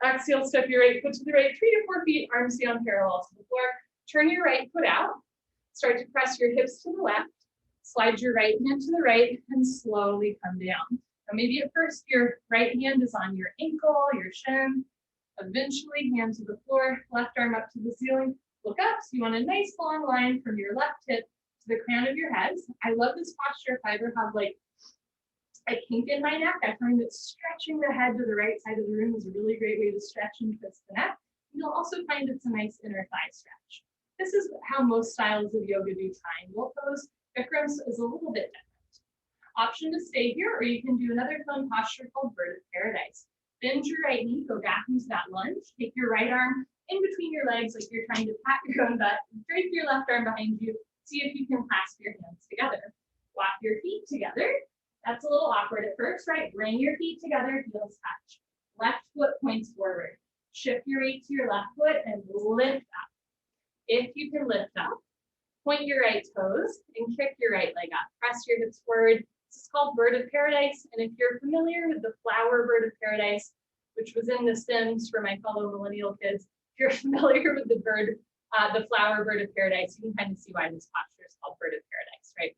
Exhale, step your right foot to the right, 3 to 4 feet, arms down parallel to the floor. Turn your right foot out. Start to press your hips to the left. Slide your right hand to the right and slowly come down. Now maybe at first your right hand is on your ankle, your shin. Eventually hand to the floor, left arm up to the ceiling. Look up, so you want a nice long line from your left hip to the crown of your head. I love this posture if I ever have like a kink in my neck. I find that stretching the head to the right side of the room is a really great way to stretch and twist the neck. You'll also find it's a nice inner thigh stretch. This is how most styles of yoga do triangle pose. Bikram's is a little bit different. Option to stay here, or you can do another fun posture called Bird of Paradise. Bend your right knee, go back into that lunge. Take your right arm in between your legs like you're trying to pat your own butt. Drape your left arm behind you. See if you can clasp your hands together. Walk your feet together. That's a little awkward at first, right? Bring your feet together, heels touch. Left foot points forward. Shift your weight to your left foot and lift up. If you can lift up, point your right toes and kick your right leg up. Press your hips forward. This is called Bird of Paradise. And if you're familiar with the flower Bird of Paradise, which was in The Sims for my fellow millennial kids, if you're familiar with the bird, the flower Bird of Paradise, you can kind of see why this posture is called Bird of Paradise, right?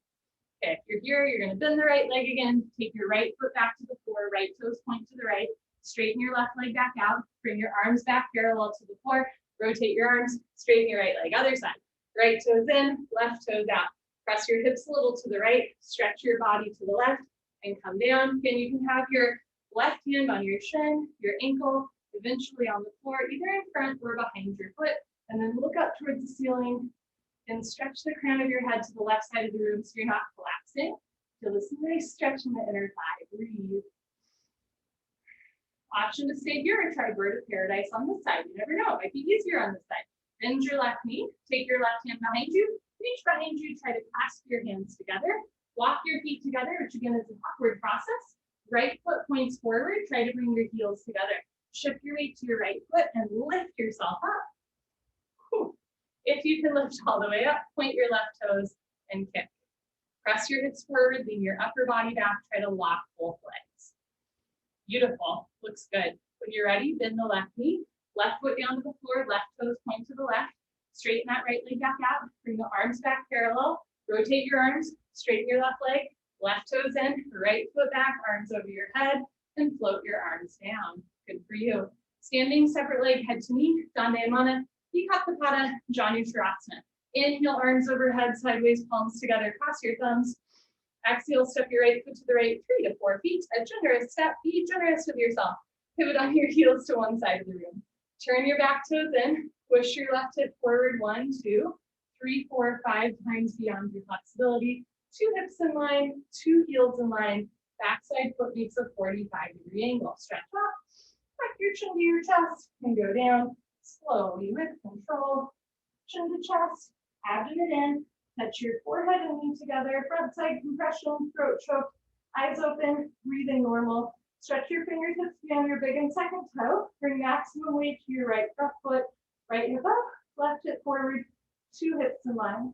Okay, if you're here, you're going to bend the right leg again. Take your right foot back to the floor. Right toes point to the right. Straighten your left leg back out. Bring your arms back parallel to the floor. Rotate your arms. Straighten your right leg. Other side. Right toes in. Left toes out. Press your hips a little to the right. Stretch your body to the left and come down. Again, you can have your left hand on your shin, your ankle, eventually on the floor, either in front or behind your foot. And then look up towards the ceiling and stretch the crown of your head to the left side of the room so you're not collapsing. Feel this nice stretch in the inner thigh. Breathe. Option to stay here or try Bird of Paradise on this side. You never know, it might be easier on this side. Bend your left knee, take your left hand behind you, reach behind you, try to clasp your hands together. Walk your feet together, which again is an awkward process. Right foot points forward, try to bring your heels together. Shift your weight to your right foot and lift yourself up. Whew. If you can lift all the way up, point your left toes and kick. Press your hips forward, lean your upper body back, try to lock both legs. Beautiful, looks good. When you're ready, bend the left knee, left foot down to the floor, left toes point to the left, straighten that right leg back out, bring the arms back parallel, Rotate your arms, straighten your left leg, left toes in, right foot back, arms over your head, and float your arms down. Good for you. Standing separate leg, head to knee, Dandayamana, Ekapada, Janusharasana. Inhale, arms overhead, sideways, palms together, cross your thumbs. Exhale, step your right foot to the right, 3 to 4 feet. A generous step, be generous with yourself. Pivot on your heels to one side of the room. Turn your back toes in, push your left hip forward, 1, 2, 3, 4, 5 times beyond your flexibility. 2 hips in line, 2 heels in line. Backside foot makes a 45-degree angle. Stretch up, tuck your chin to your chest, and go down slowly with control. Chin to chest, abdomen in, touch your forehead and knee together, front side compression, throat choke, eyes open, breathing normal. Stretch your fingertips beyond your big and second toe. Bring maximum weight to your right front foot, right hip up, left hip forward, 2 hips in line.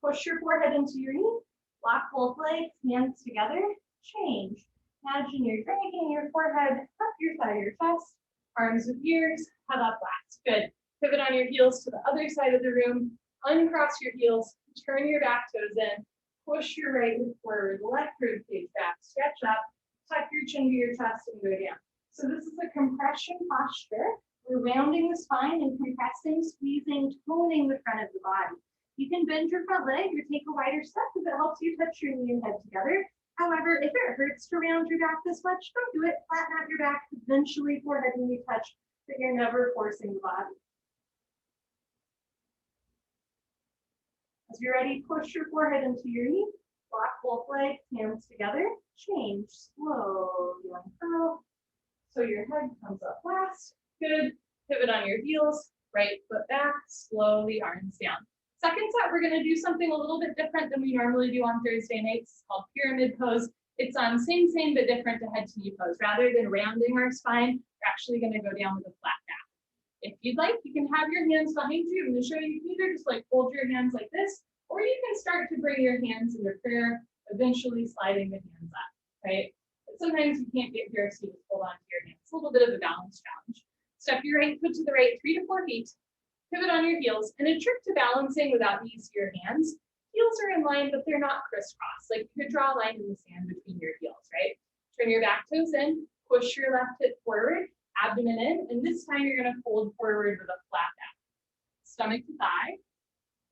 Push your forehead into your knee, lock both legs, hands together, change. Imagine you're dragging your forehead up your side of your chest, arms with ears, head up last. Good. Pivot on your heels to the other side of the room, uncross your heels, turn your back toes in, push your right hip forward, left rib cage back, stretch up, tuck your chin to your chest and go down. So this is a compression posture. We're rounding the spine and compressing, squeezing, toning the front of the body. You can bend your front leg or take a wider step if it helps you touch your knee and head together. However, if it hurts to round your back this much, don't do it. Flatten out your back, eventually forehead and knee touch, but you're never forcing the body. As you're ready, push your forehead into your knee, lock both legs, hands together, change, slowly uncurl. So your head comes up last. Good. Pivot on your heels, right foot back, slowly arms down. Second set, we're gonna do something a little bit different than we normally do on Thursday nights. It's called pyramid pose. It's same but different to head to knee pose. Rather than rounding our spine, we're actually gonna go down with a flat back. If you'd like, you can have your hands behind you. I'm gonna show you, you can either just like hold your hands like this, or you can start to bring your hands into prayer, eventually sliding the hands up, right? But sometimes you can't get here, so you just hold on to your hands. It's a little bit of a balance challenge. Step your right foot to the right, 3 to 4 feet. Pivot on your heels, and a trick to balancing without these to your hands. Heels are in line, but they're not crisscross. Like you could draw a line in the sand between your heels, right? Turn your back toes in, push your left hip forward, abdomen in, and this time you're gonna fold forward with a flat back. Stomach to thigh,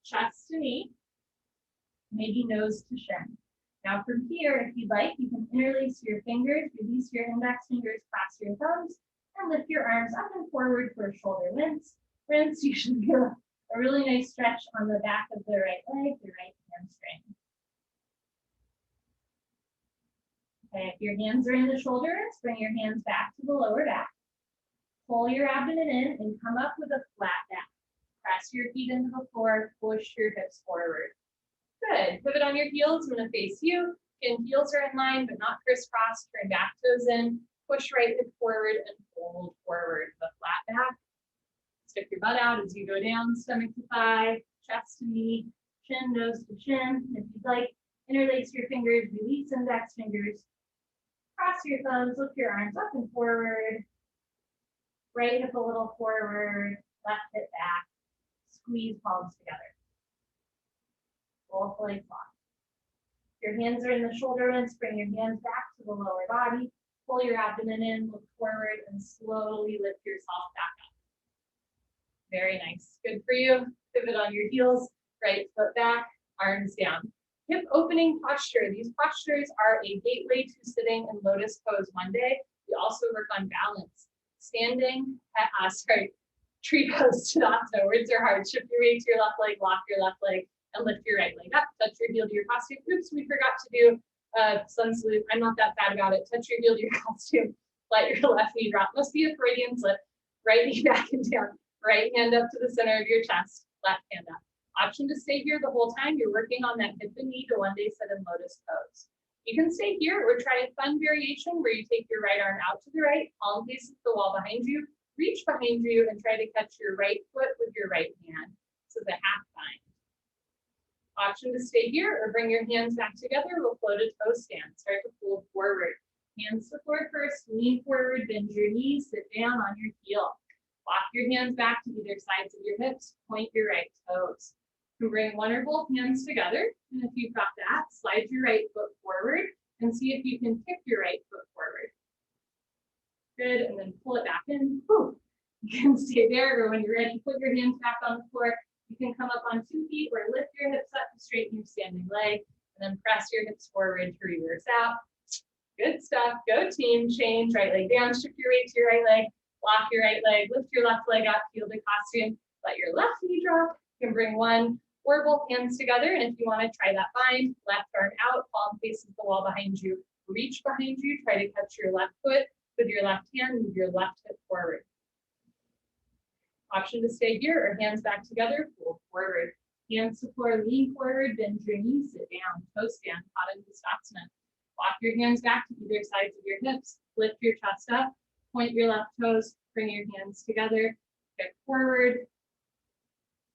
chest to knee, maybe nose to shin. Now from here, if you'd like, you can interlace your fingers, release your index fingers, cross your thumbs, and lift your arms up and forward for a shoulder rinse. Rinse, you should feel a really nice stretch on the back of the right leg, the right hamstring. Okay, if your hands are in the shoulder rinse, bring your hands back to the lower back. Pull your abdomen in and come up with a flat back. Press your feet into the floor, push your hips forward. Good. Pivot on your heels. I'm going to face you. Again, heels are in line, but not crisscross. Turn back toes in, push right hip forward, and fold forward with a flat back. Stick your butt out as you go down, stomach to thigh, chest to knee, chin, nose to chin. If you'd like, interlace your fingers, release index fingers. Cross your thumbs, lift your arms up and forward. Right hip a little forward, left hip back. Squeeze palms together. Both legs locked. Your hands are in the shoulder rinse, bring your hands back to the lower body. Pull your abdomen in, look forward, and slowly lift yourself back up. Very nice. Good for you. Pivot on your heels, right foot back, arms down. Hip opening posture. These postures are a gateway to sitting in Lotus Pose Monday. We also work on balance. Standing, tree pose Tadasana. Words are hard. Shift your weight to your left leg, lock your left leg, and lift your right leg up. Touch your heel to your costume. Oops, we forgot to do sun salute. I'm not that bad about it. Touch your heel to your costume. Let your left knee drop. Must be a Freudian slip. Right knee back and down. Right hand up to the center of your chest. Left hand up. Option to stay here the whole time. You're working on that hip and knee to one day sit in Lotus Pose. You can stay here or try a fun variation where you take your right arm out to the right, palm faces the wall behind you, reach behind you, and try to catch your right foot with your right hand. This is a half bind. Option to stay here or bring your hands back together. We'll float a toe stand. Start to fold forward. Hands to floor first, lean forward, bend your knees, sit down on your heel. Walk your hands back to either sides of your hips, point your right toes. You can bring one or both hands together. And if you've got that, slide your right foot forward and see if you can kick your right foot forward. Good, and then pull it back in. Whew. You can stay there, or when you're ready, put your hands back on the floor. You can come up on 2 feet or lift your hips up to straighten your standing leg, and then press your hips forward to reverse out. Good stuff. Go team. Change. Right leg down. Shift your weight to your right leg. Lock your right leg. Lift your left leg up. Feel the costume. Let your left knee drop. You can bring one or both hands together, and if you want to try that bind, left arm out, palm faces the wall behind you. Reach behind you. Try to catch your left foot with your left hand. Move your left hip forward. Option to stay here or hands back together, pull forward. Hands to floor, lean forward, bend your knees, sit down, toe stand, Pavon and Mutasa. Walk your hands back to either sides of your hips, lift your chest up, point your left toes, bring your hands together, kick forward,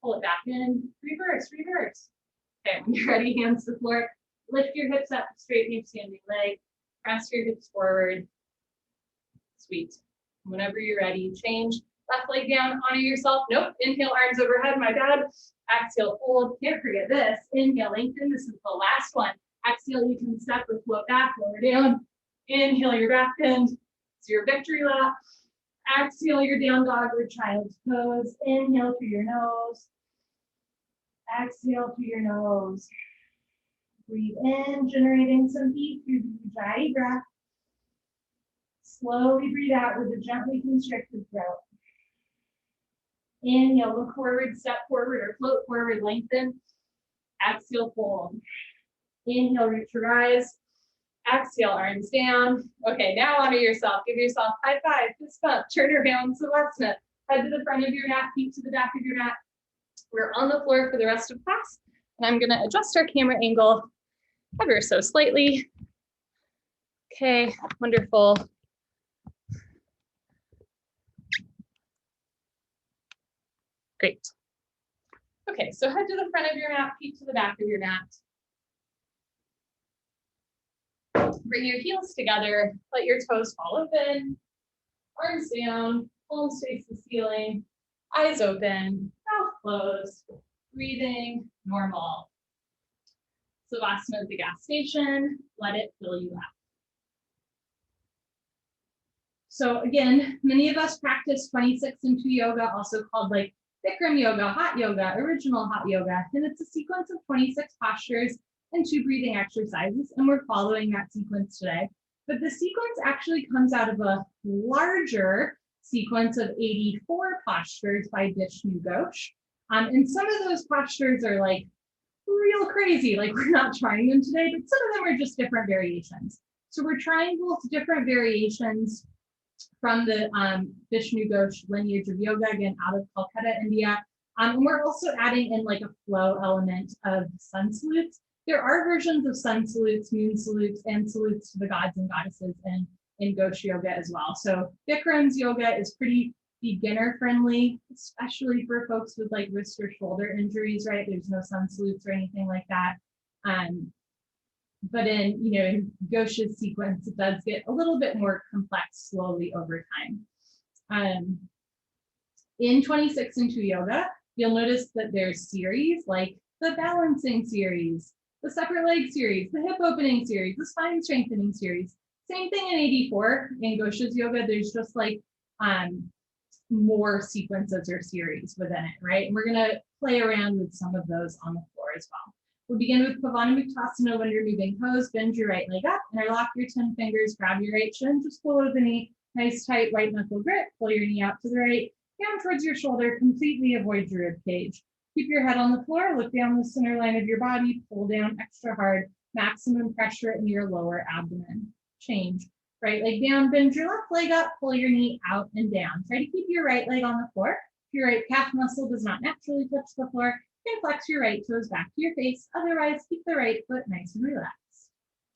pull it back in, reverse, reverse. Okay, when you're ready, hands to the floor, lift your hips up, straighten your standing leg, press your hips forward. Sweet. Whenever you're ready, change. Left leg down, honor yourself. Nope, inhale, arms overhead, my bad. Exhale, fold, can't forget this. Inhale, lengthen, this is the last one. Exhale, you can step or float back, lower down. Inhale, your back bend. It's your victory lap. Exhale, your down dog or child's pose. Inhale through your nose. Exhale through your nose. Breathe in, generating some heat through the Ujjayi breath. Slowly breathe out with a gently constricted throat. Inhale, look forward, step forward or float forward, lengthen. Exhale, fold. Inhale, reach your eyes. Exhale, arms down. Okay, now honor yourself. Give yourself high five, fist bump, turn around, Savasana. Head to the front of your mat, feet to the back of your mat. We're on the floor for the rest of class, and I'm gonna adjust our camera angle ever so slightly. Okay, wonderful. Great. Okay, so head to the front of your mat, feet to the back of your mat. Bring your heels together, let your toes fall open, arms down, palms face the ceiling, eyes open, mouth closed, breathing normal. Savasana at the gas station, let it fill you up. So again, many of us practice 26 and 2 yoga, also called like Bikram yoga, hot yoga, original hot yoga, and it's a sequence of 26 postures and 2 breathing exercises, and we're following that sequence today. But the sequence actually comes out of a larger sequence of 84 postures by Bishnu Ghosh. And some of those postures are like real crazy, like we're not trying them today, but some of them are just different variations. So we're trying both different variations from the Bishnu Ghosh lineage of yoga, again, out of Calcutta, India. And we're also adding in like a flow element of sun salutes. There are versions of sun salutes, moon salutes, and salutes to the gods and goddesses in Ghosh yoga as well. So Bikram's yoga is pretty beginner friendly, especially for folks with like wrist or shoulder injuries, right? There's no sun salutes or anything like that. But in Ghosh's sequence, it does get a little bit more complex slowly over time. In 26 and 2 yoga, you'll notice that there's series like the balancing series, the separate leg series, the hip opening series, the spine strengthening series. Same thing in 84 in Ghosh's yoga. There's just like more sequences or series within it, right? And we're gonna play around with some of those on the floor as well. We'll begin with Pavon and Mutasa when you're moving pose. Bend your right leg up, interlock your 10 fingers, grab your right shin, just below the knee. Nice tight right knuckle grip. Pull your knee out to the right, down towards your shoulder. Completely avoid your rib cage. Keep your head on the floor. Look down the center line of your body. Pull down extra hard. Maximum pressure in your lower abdomen. Change. Right leg down. Bend your left leg up. Pull your knee out and down. Try to keep your right leg on the floor. If your right calf muscle does not naturally touch the floor, you can flex your right toes back to your face. Otherwise, keep the right foot nice and relaxed.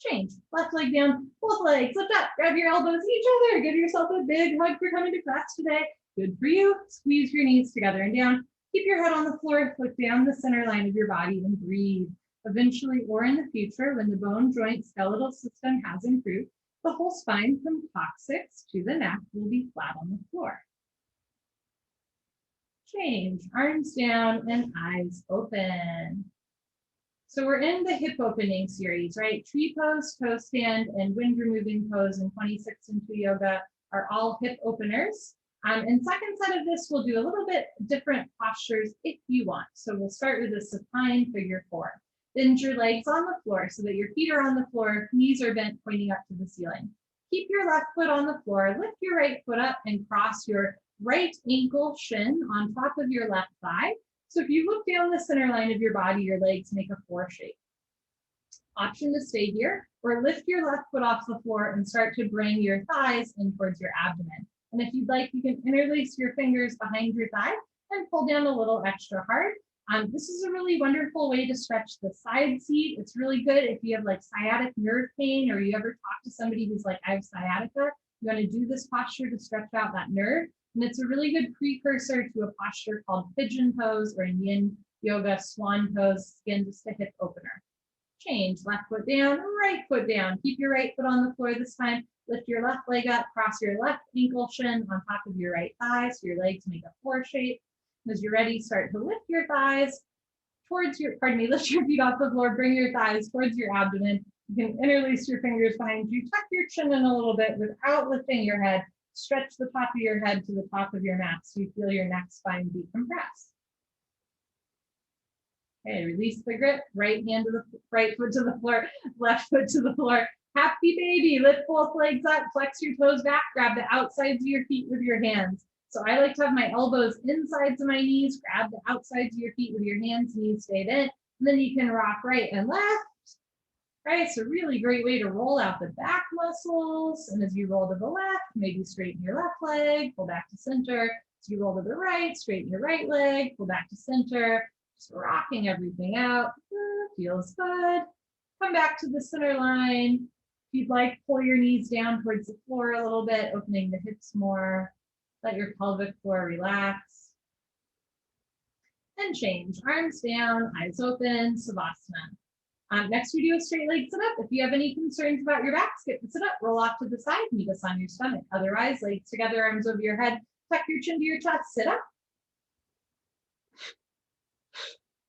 Change. Left leg down, both legs lift up. Grab your elbows each other. Give yourself a big hug for coming to class today. Good for you. Squeeze your knees together and down. Keep your head on the floor. Look down the center line of your body and breathe. Eventually, or in the future, when the bone, joint, skeletal system has improved, the whole spine from coccyx to the neck will be flat on the floor. Change, arms down and eyes open. So we're in the hip opening series, right? Tree pose, toe stand, and wind removing pose in 26 and 2 yoga are all hip openers. And second set of this, we'll do a little bit different postures if you want. So we'll start with a supine figure 4. Bend your legs on the floor so that your feet are on the floor, knees are bent, pointing up to the ceiling. Keep your left foot on the floor, lift your right foot up and cross your right ankle shin on top of your left thigh. So if you look down the center line of your body, your legs make a 4 shape. Option to stay here, or lift your left foot off the floor and start to bring your thighs in towards your abdomen. And if you'd like, you can interlace your fingers behind your thigh and pull down a little extra hard. This is a really wonderful way to stretch the side seat. It's really good if you have like sciatic nerve pain, or you ever talk to somebody who's like, I have sciatica. You want to do this posture to stretch out that nerve. And it's a really good precursor to a posture called pigeon pose, or in yin yoga, swan pose, again, just a hip opener. Change, left foot down, right foot down. Keep your right foot on the floor this time. Lift your left leg up, cross your left ankle shin on top of your right thigh, so your legs make a 4 shape. As you're ready, start to lift your thighs towards your, lift your feet off the floor, bring your thighs towards your abdomen. You can interlace your fingers behind you, tuck your chin in a little bit without lifting your head. Stretch the top of your head to the top of your mat so you feel your neck spine decompress. Okay, release the grip, right foot to the floor, left foot to the floor. Happy baby, lift both legs up, flex your toes back, grab the outsides of your feet with your hands. So I like to have my elbows insides of my knees, grab the outsides of your feet with your hands, knees stayed in, and then you can rock right and left. Right, so really great way to roll out the back muscles. And as you roll to the left, maybe straighten your left leg, pull back to center. As you roll to the right, straighten your right leg, pull back to center. Just rocking everything out. Feels good. Come back to the center line. If you'd like, pull your knees down towards the floor a little bit, opening the hips more. Let your pelvic floor relax. And change. Arms down, eyes open, Savasana. Next, we do a straight leg sit up. If you have any concerns about your back, skip the sit up, roll off to the side, meet us on your stomach. Otherwise, legs together, arms over your head, tuck your chin to your chest, sit up.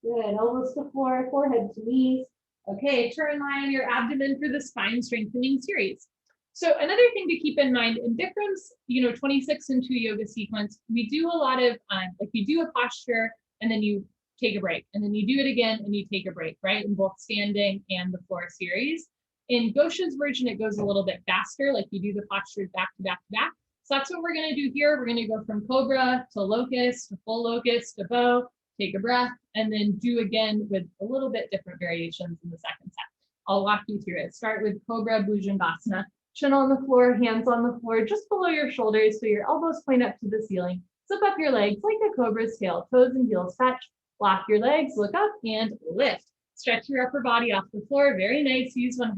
Good, elbows to floor, forehead to knees. Okay, turn line your abdomen for the spine strengthening series. So another thing to keep in mind in Bikram's, 26 and 2 yoga sequence, we do a lot of, like you do a posture and then you take a break, and then you do it again and you take a break, right? In both standing and the floor series. In Ghosh's version, it goes a little bit faster, like you do the postures back to back to back. So that's what we're gonna do here. We're gonna go from Cobra to Locust, to full Locust, to bow, take a breath, and then do again with a little bit different variations in the second set. I'll walk you through it. Start with Cobra Bhujangasana, chin on the floor, hands on the floor, just below your shoulders, so your elbows point up to the ceiling. Zip up your legs like a cobra's tail, toes and heels touch. Lock your legs, look up, and lift. Stretch your upper body off the floor. Very nice. Use 100%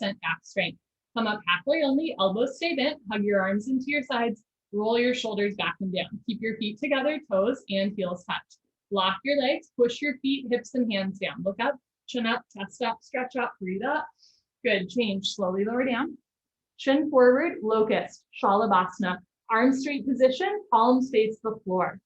back strength. Come up halfway only. Elbows stay bent. Hug your arms into your sides. Roll your shoulders back and down. Keep your feet together, toes and heels touch. Lock your legs. Push your feet, hips, and hands down. Look up, chin up, chest up, stretch up, breathe up. Good. Change. Slowly lower down. Chin forward, Locust Shalabhasana. Arms straight position, palms face the floor.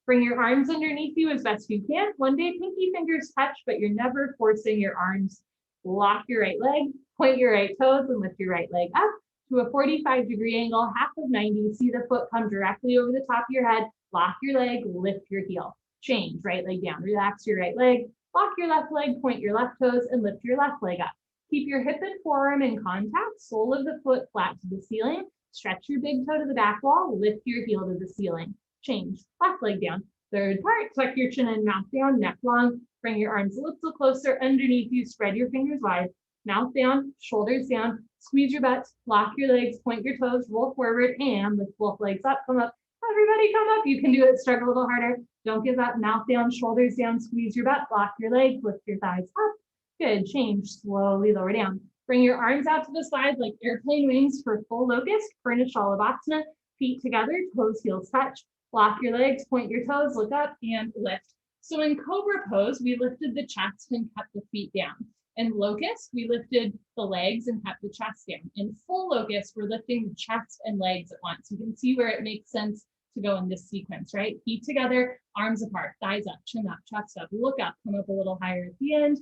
Bring your arms underneath you as best you can. One day, pinky fingers touch, but you're never forcing your arms. Lock your right leg, point your right toes, and lift your right leg up to a 45-degree angle, half of 90. See the foot come directly over the top of your head. Lock your leg, lift your heel. Change, right leg down. Relax your right leg. Lock your left leg, point your left toes, and lift your left leg up. Keep your hip and forearm in contact, sole of the foot flat to the ceiling. Stretch your big toe to the back wall, lift your heel to the ceiling. Change, left leg down. Third part, tuck your chin and mouth down, neck long. Bring your arms a little closer underneath you, spread your fingers wide. Mouth down, shoulders down, squeeze your butts, lock your legs, point your toes, roll forward, and lift both legs up, come up. Everybody come up, you can do it, struggle a little harder. Don't give up, mouth down, shoulders down, squeeze your butt, lock your legs, lift your thighs up. Good, change, slowly lower down. Bring your arms out to the side like airplane wings for full Locust, Purna Shalabhasana, feet together, toes, heels touch. Lock your legs, point your toes, look up, and lift. So in Cobra pose, we lifted the chest and kept the feet down. In Locust, we lifted the legs and kept the chest down. In full Locust, we're lifting the chest and legs at once. You can see where it makes sense to go in this sequence, right? Feet together, arms apart, thighs up, chin up, chest up, look up, come up a little higher at the end.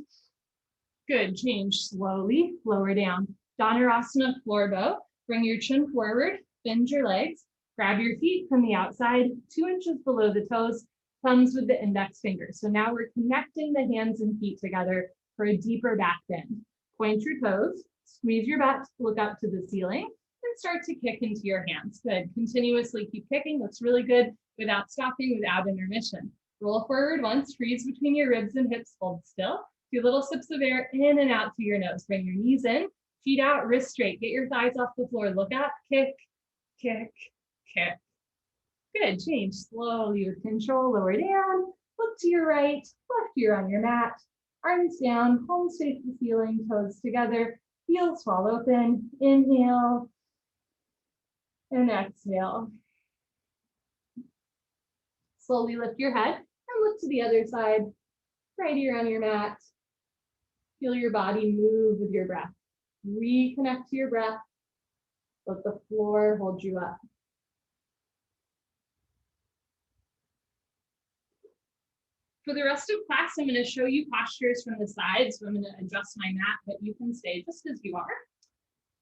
Good, change slowly, lower down. Dhanurasana, floor bow. Bring your chin forward, bend your legs, grab your feet from the outside, 2 inches below the toes, thumbs with the index finger. So now we're connecting the hands and feet together for a deeper back bend. Point your toes, squeeze your butt, look up to the ceiling, and start to kick into your hands. Good, continuously keep kicking. Looks really good without stopping, without intermission. Roll forward once, freeze between your ribs and hips, hold still. Do little sips of air in and out to your nose. Bring your knees in, feet out, wrists straight. Get your thighs off the floor. Look up, kick, kick, kick. Good, change slowly with control. Lower down, look to your right, left ear on your mat. Arms down, palms face the ceiling, toes together, heels fall open. Inhale and exhale. Slowly lift your head and look to the other side. Right ear on your mat. Feel your body move with your breath. Reconnect to your breath. Let the floor hold you up. For the rest of class, I'm going to show you postures from the side. So I'm going to adjust my mat, but you can stay just as you are.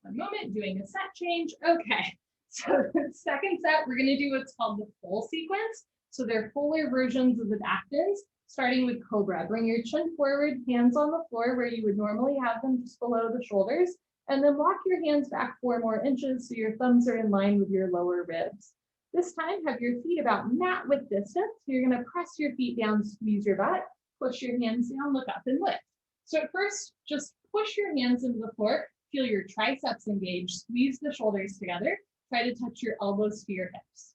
One moment, doing a set change. Okay, so the second set, we're going to do what's called the full sequence. So they're fuller versions of the back bends, starting with Cobra. Bring your chin forward, hands on the floor where you would normally have them just below the shoulders, and then walk your hands back 4 more inches so your thumbs are in line with your lower ribs. This time, have your feet about mat width distance. You're going to press your feet down, squeeze your butt, push your hands down, look up and lift. So at first, just push your hands into the floor, feel your triceps engage, squeeze the shoulders together, try to touch your elbows to your hips.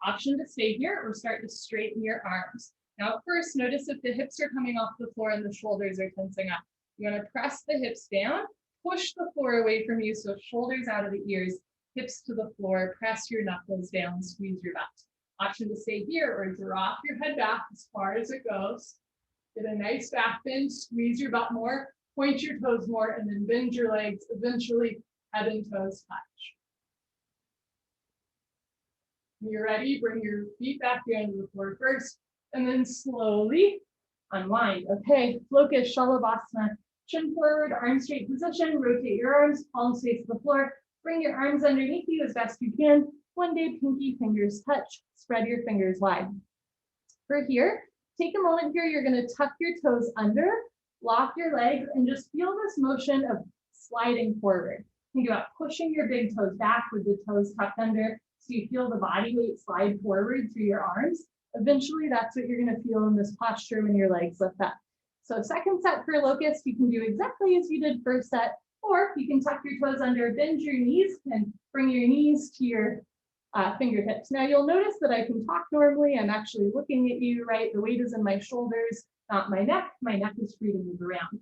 Option to stay here or start to straighten your arms. Now, first, notice if the hips are coming off the floor and the shoulders are tensing up. You want to press the hips down, push the floor away from you, so shoulders out of the ears, hips to the floor, press your knuckles down, squeeze your butt. Option to stay here or drop your head back as far as it goes. Get a nice back bend, squeeze your butt more, point your toes more, and then bend your legs. Eventually, head and toes touch. When you're ready, bring your feet back down to the floor first, and then slowly unwind. Okay, Locust Shalabhasana. Chin forward, arms straight position, rotate your arms, palms face the floor. Bring your arms underneath you as best you can. One day, pinky fingers touch. Spread your fingers wide. For here, take a moment here. You're going to tuck your toes under, lock your legs, and just feel this motion of sliding forward. Think about pushing your big toes back with the toes tucked under so you feel the body weight slide forward through your arms. Eventually, that's what you're going to feel in this posture when your legs lift up. So second set for Locust, you can do exactly as you did first set, or you can tuck your toes under, bend your knees, and bring your knees to your fingertips. Now you'll notice that I can talk normally. I'm actually looking at you, right? The weight is in my shoulders, not my neck. My neck is free to move around.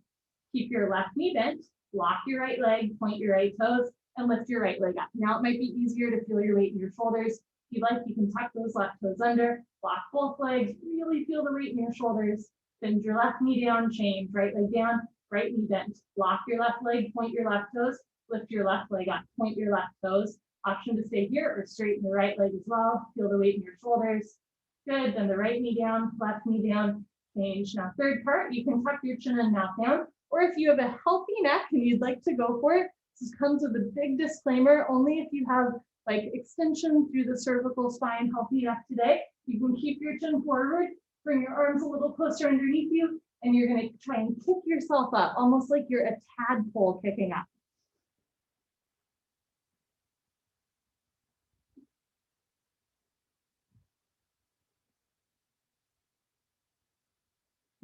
Keep your left knee bent, lock your right leg, point your right toes, and lift your right leg up. Now it might be easier to feel your weight in your shoulders. If you'd like, you can tuck those left toes under, lock both legs, really feel the weight in your shoulders. Bend your left knee down, change, right leg down, right knee bent. Lock your left leg, point your left toes, lift your left leg up, point your left toes. Option to stay here or straighten the right leg as well. Feel the weight in your shoulders. Good, then the right knee down, left knee down, change. Now third part, you can tuck your chin and mouth down, or if you have a healthy neck and you'd like to go for it, this comes with a big disclaimer, only if you have like extension through the cervical spine, healthy neck today. You can keep your chin forward, bring your arms a little closer underneath you, and you're gonna try and kick yourself up, almost like you're a tadpole kicking up.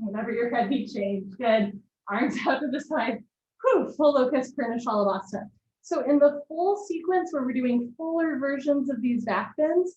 Whenever you're ready, change. Good. Arms out to the side. Whew, full Locust Purna Shalabhasana. So in the full sequence where we're doing fuller versions of these back bends,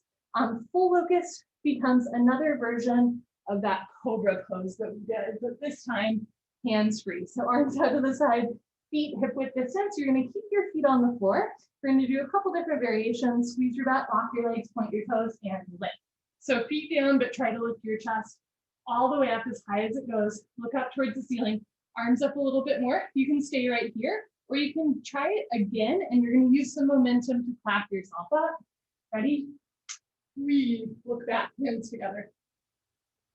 full Locust becomes another version of that Cobra pose that we did, but this time hands free. So arms out to the side, feet hip width distance. You're going to keep your feet on the floor. We're going to do a couple different variations. Squeeze your butt, lock your legs, point your toes, and lift. So feet down, but try to lift your chest all the way up as high as it goes. Look up towards the ceiling. Arms up a little bit more. You can stay right here, or you can try it again, and you're going to use some momentum to clap yourself up. Ready? Breathe, look back, hands together.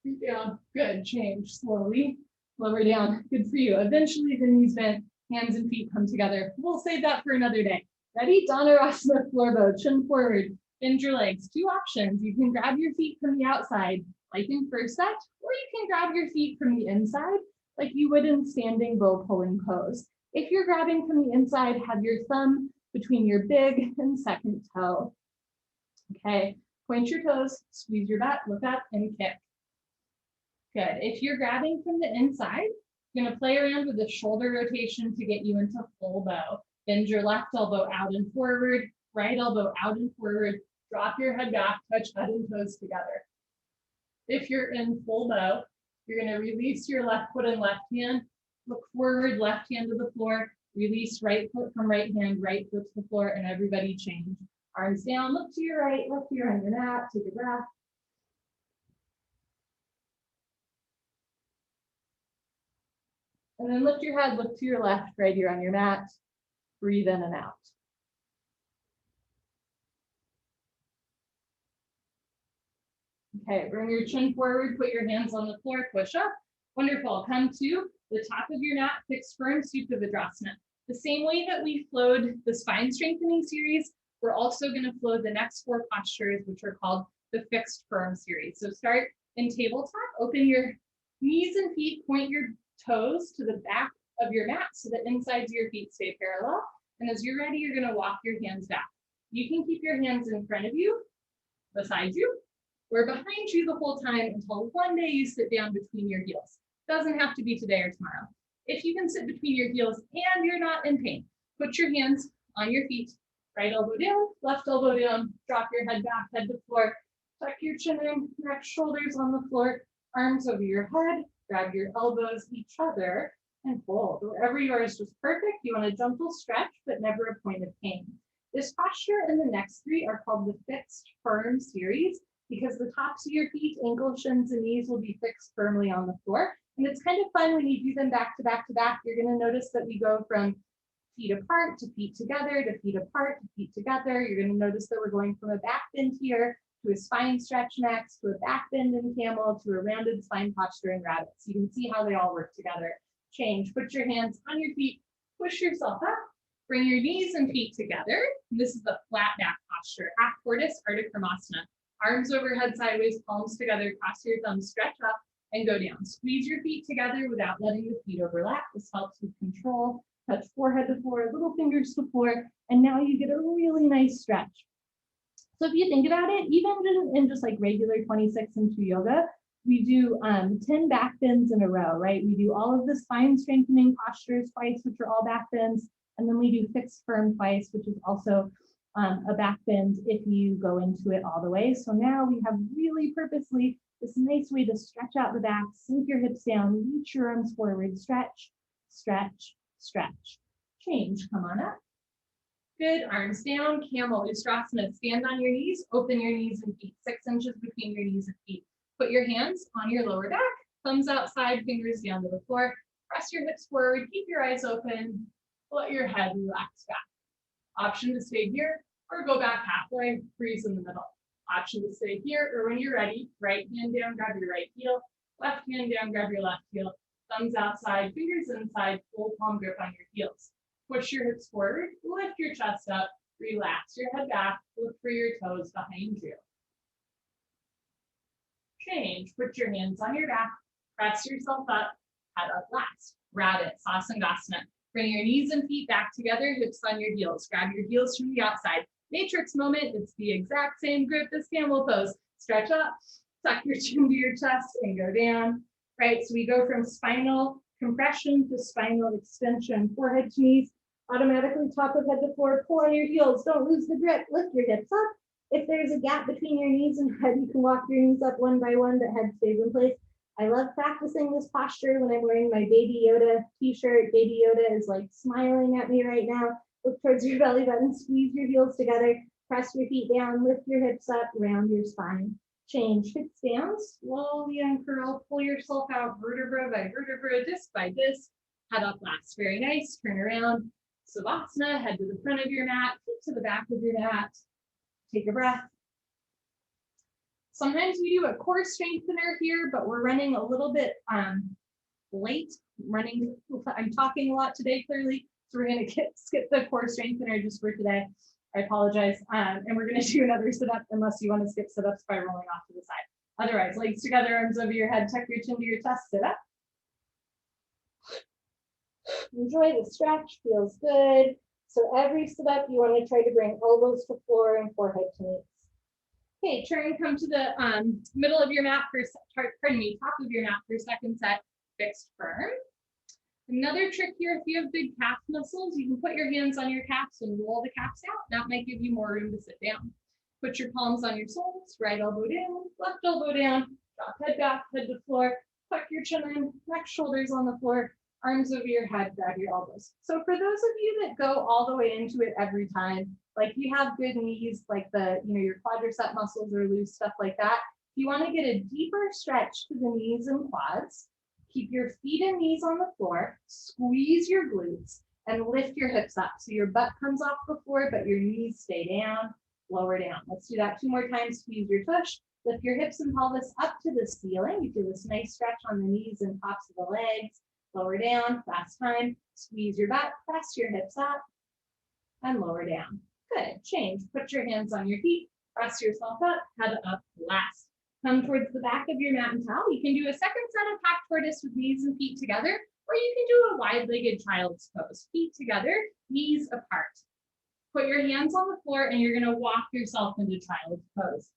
Breathe down, good, change, slowly, lower down, good for you. Eventually the knees bent, hands and feet come together. We'll save that for another day. Ready? Dhanurasana floor bow, chin forward, bend your legs. Two options, you can grab your feet from the outside, like in first set, or you can grab your feet from the inside, like you would in standing bow pulling pose. If you're grabbing from the inside, have your thumb between your big and second toe. Okay, point your toes, squeeze your butt, look up and kick. Good. If you're grabbing from the inside, you're going to play around with the shoulder rotation to get you into full bow. Bend your left elbow out and forward, right elbow out and forward, drop your head back, touch head and toes together. If you're in full bow, you're going to release your left foot and left hand, look forward, left hand to the floor, release right foot from right hand, right foot to the floor, and everybody change. Arms down, look to your right, left ear on your mat, take a breath. And then lift your head, look to your left, right ear on your mat, breathe in and out. Okay, bring your chin forward, put your hands on the floor, push up. Wonderful, come to the top of your mat, fixed firm, Supta Vidrasana. The same way that we flowed the spine strengthening series, we're also gonna flow the next 4 postures, which are called the fixed firm series. So start in tabletop, open your knees and feet, point your toes to the back of your mat so the insides of your feet stay parallel. And as you're ready, you're gonna walk your hands back. You can keep your hands in front of you, beside you, or behind you the whole time until one day you sit down between your heels. Doesn't have to be today or tomorrow. If you can sit between your heels and you're not in pain, put your hands on your feet, right elbow down, left elbow down, drop your head back, head to floor, tuck your chin in, neck, shoulders on the floor, arms over your head, grab your elbows each other and hold. Wherever you are is just perfect. You want a gentle stretch, but never a point of pain. This posture and the next 3 are called the fixed firm series because the tops of your feet, ankles, shins, and knees will be fixed firmly on the floor. And it's kind of fun when you do them back to back to back. You're going to notice that we go from feet apart to feet together to feet apart to feet together. You're going to notice that we're going from a back bend here to a spine stretch next, to a back bend in camel, to a rounded spine posture in rabbit. So you can see how they all work together. Change, put your hands on your feet, push yourself up, bring your knees and feet together. And this is the flat back posture, half tortoise, Ardha Kramasana. Arms overhead sideways, palms together, cross your thumbs, stretch up and go down. Squeeze your feet together without letting the feet overlap. This helps with control. Touch forehead to floor, little fingers to floor, and now you get a really nice stretch. So if you think about it, even in just like regular 26 and 2 yoga, we do 10 back bends in a row, right? We do all of the spine strengthening postures twice, which are all back bends, and then we do fixed firm twice, which is also a back bend if you go into it all the way. So now we have really purposely this nice way to stretch out the back, sink your hips down, reach your arms forward, stretch, stretch, stretch. Change, come on up. Good, arms down, Camel, Ustrasana. Stand on your knees, open your knees and feet, 6 inches between your knees and feet. Put your hands on your lower back, thumbs outside, fingers down to the floor. Press your hips forward, keep your eyes open, let your head relax back. Option to stay here or go back halfway, freeze in the middle. Option to stay here, or when you're ready, right hand down, grab your right heel, left hand down, grab your left heel, thumbs outside, fingers inside, full palm grip on your heels. Push your hips forward, lift your chest up, relax your head back, look for your toes behind you. Change, put your hands on your back, press yourself up, head up last. Rabbit, Sasangasana. Bring your knees and feet back together, hips on your heels. Grab your heels from the outside. Matrix moment, it's the exact same grip as camel pose. Stretch up, tuck your chin to your chest and go down. Right, so we go from spinal compression to spinal extension, forehead to knees, automatically top of head to floor, pull on your heels, don't lose the grip, lift your hips up. If there's a gap between your knees and head, you can walk your knees up one by one, the head stays in place. I love practicing this posture when I'm wearing my Baby Yoda t-shirt. Baby Yoda is like smiling at me right now. Look towards your belly button, squeeze your heels together, press your feet down, lift your hips up, round your spine. Change, hips down, slowly uncurl, pull yourself out vertebra by vertebra, disc by disc, head up last. Very nice, turn around. Savasana, head to the front of your mat, feet to the back of your mat. Take a breath. Sometimes we do a core strengthener here, but we're running a little bit late. I'm talking a lot today, clearly, so we're going to skip the core strengthener just for today. I apologize. And we're going to do another sit-up unless you want to skip sit-ups by rolling off to the side. Otherwise, legs together, arms over your head, tuck your chin to your chest, sit up. Enjoy the stretch, feels good. So every sit-up, you want to try to bring elbows to floor and forehead to knees. Okay, turn, come to the middle of your mat for, pardon me, top of your mat for second set, fixed firm. Another trick here, if you have big calf muscles, you can put your hands on your calves and roll the calves out. That might give you more room to sit down. Put your palms on your soles, right elbow down, left elbow down, drop head back, head to floor, tuck your chin in, neck, shoulders on the floor, arms over your head, grab your elbows. So for those of you that go all the way into it every time, like you have good knees, like your quadricep muscles are loose, stuff like that. If you want to get a deeper stretch to the knees and quads, keep your feet and knees on the floor, squeeze your glutes, and lift your hips up. So your butt comes off the floor, but your knees stay down, lower down. Let's do that 2 more times. Squeeze your tush, lift your hips and pelvis up to the ceiling. You feel this nice stretch on the knees and tops of the legs. Lower down, last time. Squeeze your butt, press your hips up, and lower down. Good, change. Put your hands on your feet, press yourself up, head up last. Come towards the back of your mat and towel. You can do a second set of half tortoise with knees and feet together, or you can do a wide-legged child's pose. Feet together, knees apart. Put your hands on the floor and you're gonna walk yourself into child's pose.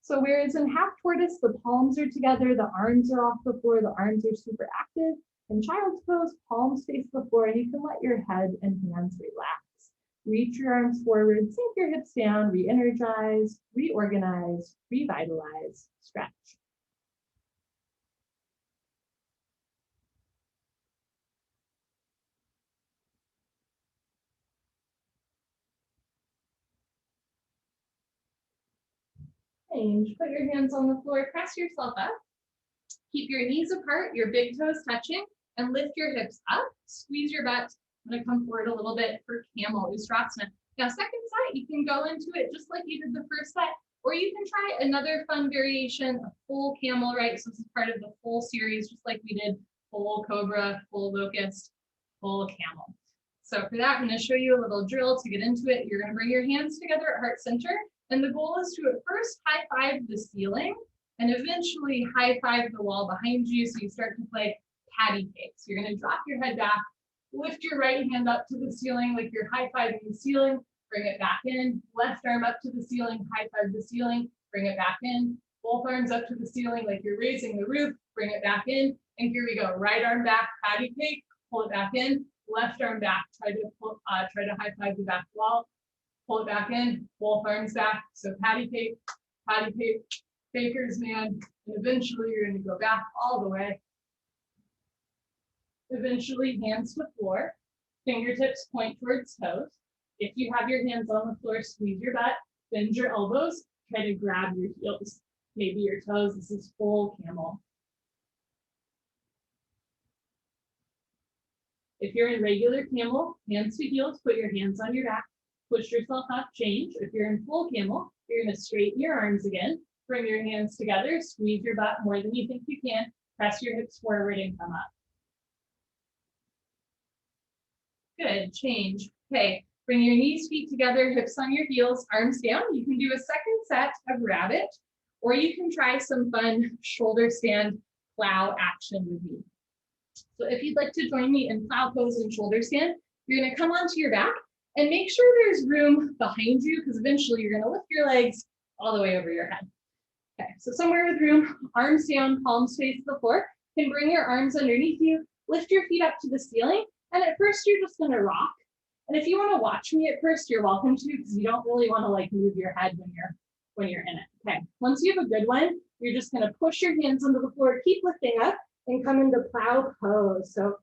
So whereas in half tortoise, the palms are together, the arms are off the floor, the arms are super active. In child's pose, palms face the floor and you can let your head and hands relax. Reach your arms forward, sink your hips down, re-energize, reorganize, revitalize, stretch. Change, put your hands on the floor, press yourself up. Keep your knees apart, your big toes touching, and lift your hips up. Squeeze your butt. I'm going to come forward a little bit for Camel, Ustrasana. Now, second set, you can go into it just like you did the first set, or you can try another fun variation, a full camel, right? So this is part of the full series, just like we did full Cobra, full Locust, full Camel. So for that, I'm going to show you a little drill to get into it. You're going to bring your hands together at heart center, and the goal is to at first high five the ceiling, and eventually high five the wall behind you, so you start to play patty cake. So you're going to drop your head back, lift your right hand up to the ceiling like you're high-fiving the ceiling, bring it back in, left arm up to the ceiling, high-five the ceiling, bring it back in, both arms up to the ceiling like you're raising the roof, bring it back in, and here we go, right arm back, patty cake, pull it back in, left arm back, try to high-five the back wall, pull it back in, both arms back, so patty cake, baker's man, and eventually you're going to go back all the way. Eventually, hands to floor, fingertips point towards toes. If you have your hands on the floor, squeeze your butt, bend your elbows, try to grab your heels, maybe your toes. This is full camel. If you're in regular camel, hands to heels, put your hands on your back, push yourself up, change. If you're in full camel, you're going to straighten your arms again, bring your hands together, squeeze your butt more than you think you can, press your hips forward and come up. Good, change. Okay, bring your knees, feet together, hips on your heels, arms down. You can do a second set of rabbit, or you can try some fun shoulder stand plow action with me. So if you'd like to join me in plow pose and shoulder stand, you're gonna come onto your back and make sure there's room behind you because eventually you're gonna lift your legs all the way over your head. Okay, so somewhere with room, arms down, palms face the floor. You can bring your arms underneath you, lift your feet up to the ceiling, and at first you're just gonna rock. And if you wanna watch me at first, you're welcome to, because you don't really wanna like move your head when you're in it. Okay, once you have a good one, you're just gonna push your hands onto the floor, keep lifting up, and come into plow pose. So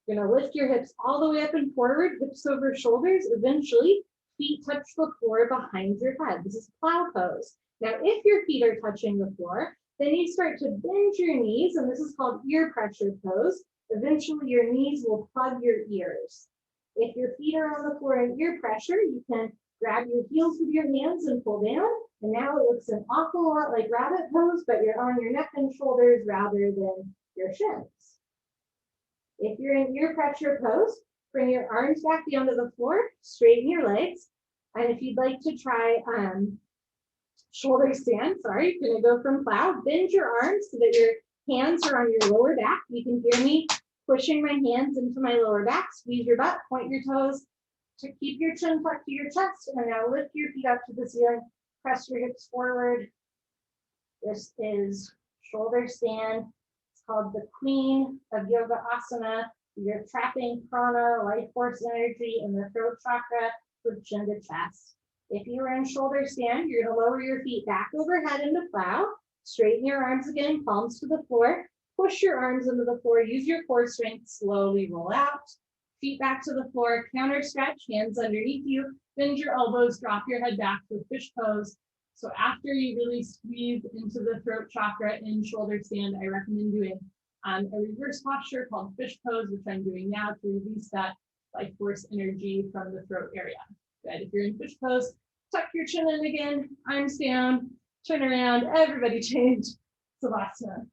you're gonna lift your hips all the way up and forward, hips over shoulders. Eventually, feet touch the floor behind your head. This is plow pose. Now, if your feet are touching the floor, then you start to bend your knees, and this is called ear pressure pose. Eventually, your knees will plug your ears. If your feet are on the floor in ear pressure, you can Grab your heels with your hands and pull down. And now it looks an awful lot like rabbit pose, but you're on your neck and shoulders rather than your shins. If you're in ear pressure pose, bring your arms back down to the floor, straighten your legs. And if you'd like to try shoulder stand, sorry, you're gonna go from plow, bend your arms so that your hands are on your lower back. You can hear me pushing my hands into my lower back, squeeze your butt, point your toes to keep your chin tucked to your chest. And now lift your feet up to the ceiling, press your hips forward. This is shoulder stand. It's called the Queen of Yoga Asana. You're trapping prana, life force energy in the throat chakra with chin to chest. If you are in shoulder stand, you're going to lower your feet back overhead into plow. Straighten your arms again, palms to the floor. Push your arms into the floor. Use your core strength. Slowly roll out. Feet back to the floor. Counter stretch. Hands underneath you. Bend your elbows. Drop your head back to fish pose. So after you really squeeze into the throat chakra in shoulder stand, I recommend doing a reverse posture called fish pose, which I'm doing now to release that life force energy from the throat area. Good. If you're in fish pose, tuck your chin in again, arms down, turn around, everybody change, Savasana.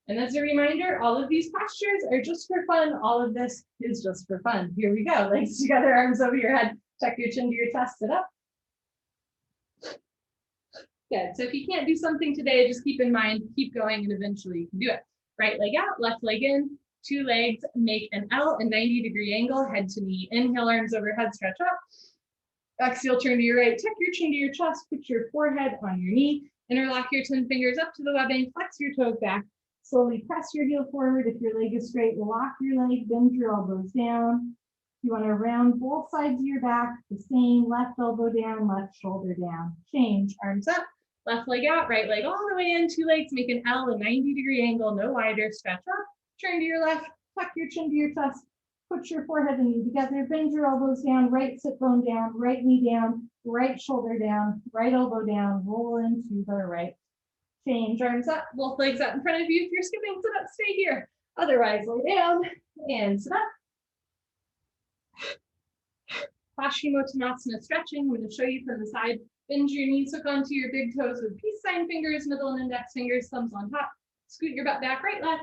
And as a reminder, all of these postures are just for fun. All of this is just for fun. Here we go. Legs together, arms over your head, tuck your chin to your chest, sit up. Good. So if you can't do something today, just keep in mind, keep going, and eventually you can do it. Right leg out, left leg in, two legs, make an L, a 90-degree angle, head to knee. Inhale, arms overhead, stretch up. Exhale, turn to your right, tuck your chin to your chest, put your forehead on your knee, interlock your 10 fingers up to the webbing, flex your toes back, slowly press your heel forward. If your leg is straight, lock your leg, bend your elbows down. You want to round both sides of your back, the same, left elbow down, left shoulder down. Change, arms up, left leg out, right leg all the way in, two legs, make an L, a 90-degree angle, no wider, stretch up, turn to your left, tuck your chin to your chest, put your forehead and knee together, bend your elbows down, right sit bone down, right knee down, right shoulder down, right elbow down, roll into the right. Change, arms up, both legs out in front of you. If you're skipping, sit up, stay here. Otherwise, lay down and sit up. Paschimottanasana stretching. I'm going to show you from the side. Bend your knees, hook onto your big toes with peace sign fingers, middle and index fingers, thumbs on top. Scoot your butt back, right, 10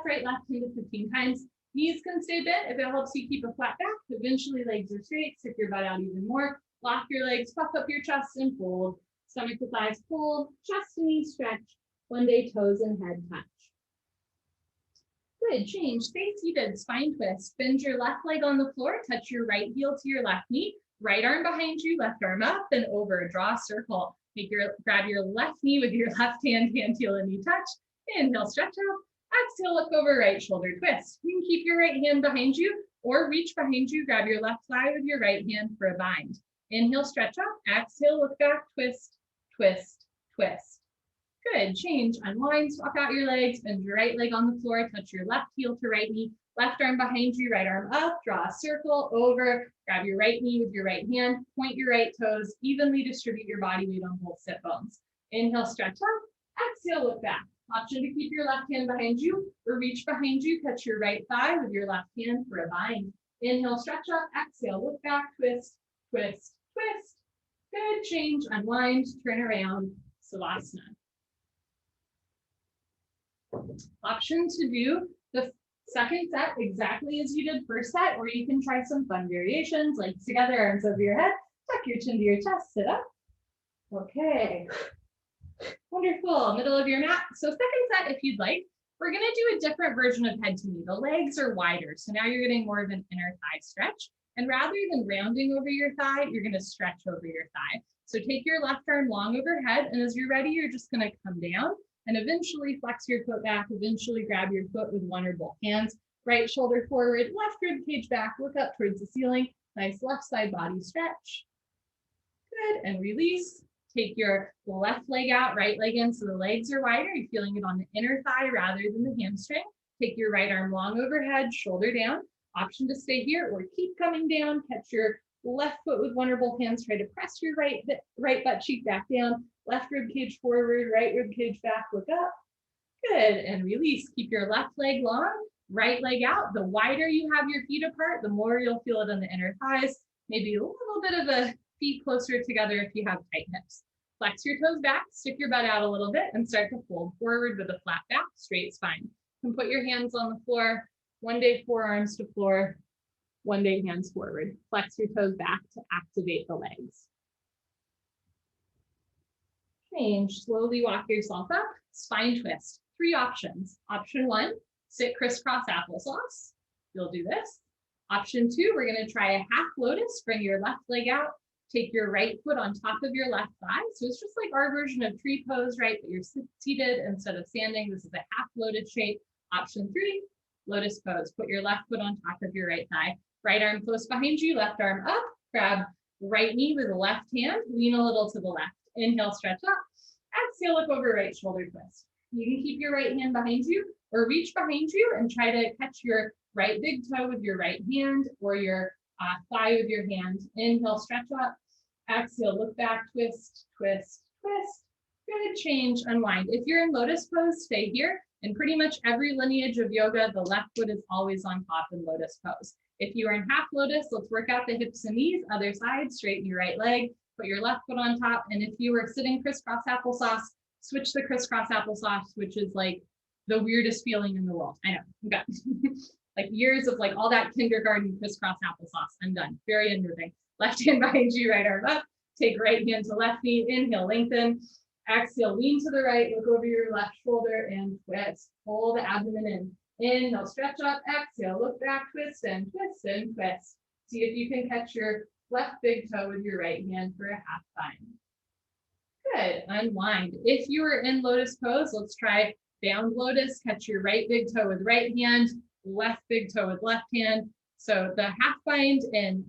to 15 times. Knees can stay bent if it helps you keep a flat back. Eventually, legs are straight. Stick your butt out even more. Lock your legs, puff up your chest and fold. Stomach to thighs pull, chest and knees stretch. One day, toes and head touch. Good, change. Stay seated, spine twist. Bend your left leg on the floor, touch your right heel to your left knee. Right arm behind you, left arm up and over. Draw a circle. Grab your left knee with your left hand, heel and knee touch. Inhale, stretch out. Exhale, look over, right shoulder twist. You can keep your right hand behind you or reach behind you. Grab your left thigh with your right hand for a bind. Inhale, stretch out. Exhale, look back, twist, twist, twist. Good, change, unwind, swap out your legs, bend your right leg on the floor, touch your left heel to right knee, left arm behind you, right arm up, draw a circle, over, grab your right knee with your right hand, point your right toes, evenly distribute your body weight on both sit bones. Inhale, stretch up, exhale, look back. Option to keep your left hand behind you or reach behind you, touch your right thigh with your left hand for a bind. Inhale, stretch up, exhale, look back, twist, twist, twist. Good, change, unwind, turn around, Savasana. Option to do the second set exactly as you did first set, or you can try some fun variations, legs together, arms over your head, tuck your chin to your chest, sit up. Okay, wonderful, middle of your mat. So second set, if you'd like, we're gonna do a different version of head to knee. The legs are wider, so now you're getting more of an inner thigh stretch. And rather than rounding over your thigh, you're gonna stretch over your thigh. So take your left arm long overhead, and as you're ready, you're just gonna come down and eventually flex your foot back, eventually grab your foot with one or both hands, right shoulder forward, left rib cage back, look up towards the ceiling, nice left side body stretch. Good, and release. Take your left leg out, right leg in, so the legs are wider. You're feeling it on the inner thigh rather than the hamstring. Take your right arm long overhead, shoulder down. Option to stay here or keep coming down. Catch your left foot with one or both hands. Try to press your right butt cheek back down. Left rib cage forward, right rib cage back, look up. Good, and release. Keep your left leg long, right leg out. The wider you have your feet apart, the more you'll feel it on the inner thighs. Maybe a little bit of a feet closer together if you have tight hips. Flex your toes back, stick your butt out a little bit, and start to fold forward with a flat back, straight spine. You can put your hands on the floor, one day forearms to floor, one day hands forward. Flex your toes back to activate the legs. Change, slowly walk yourself up, spine twist. 3 options. Option 1, sit crisscross applesauce. You'll do this. Option 2, we're gonna try a half lotus. Bring your left leg out, take your right foot on top of your left thigh. So it's just like our version of tree pose, right? But you're seated instead of standing. This is a half lotus shape. Option 3, lotus pose. Put your left foot on top of your right thigh. Right arm close behind you, left arm up. Grab right knee with the left hand, lean a little to the left. Inhale, stretch up. Exhale, look over, right shoulder twist. You can keep your right hand behind you or reach behind you and try to catch your right big toe with your right hand or your thigh with your hand. Inhale, stretch up. Exhale, look back, twist, twist, twist. Good, change, unwind. If you're in lotus pose, stay here. In pretty much every lineage of yoga, the left foot is always on top in lotus pose. If you are in half lotus, let's work out the hips and knees. Other side, straighten your right leg, put your left foot on top. And if you were sitting crisscross applesauce, switch the crisscross applesauce, which is like the weirdest feeling in the world. I know, I'm done. Like years of like all that kindergarten crisscross applesauce. I'm done. Very unnerving. Left hand behind you, right arm up. Take right hand to left knee. Inhale, lengthen. Exhale, lean to the right. Look over your left shoulder and twist. Pull the abdomen in. Inhale, stretch up. Exhale, look back, twist and twist and twist. See if you can catch your left big toe with your right hand for a half time. Good, unwind. If you are in lotus pose, let's try bound lotus. Catch your right big toe with right hand, left big toe with left hand. So the half bind in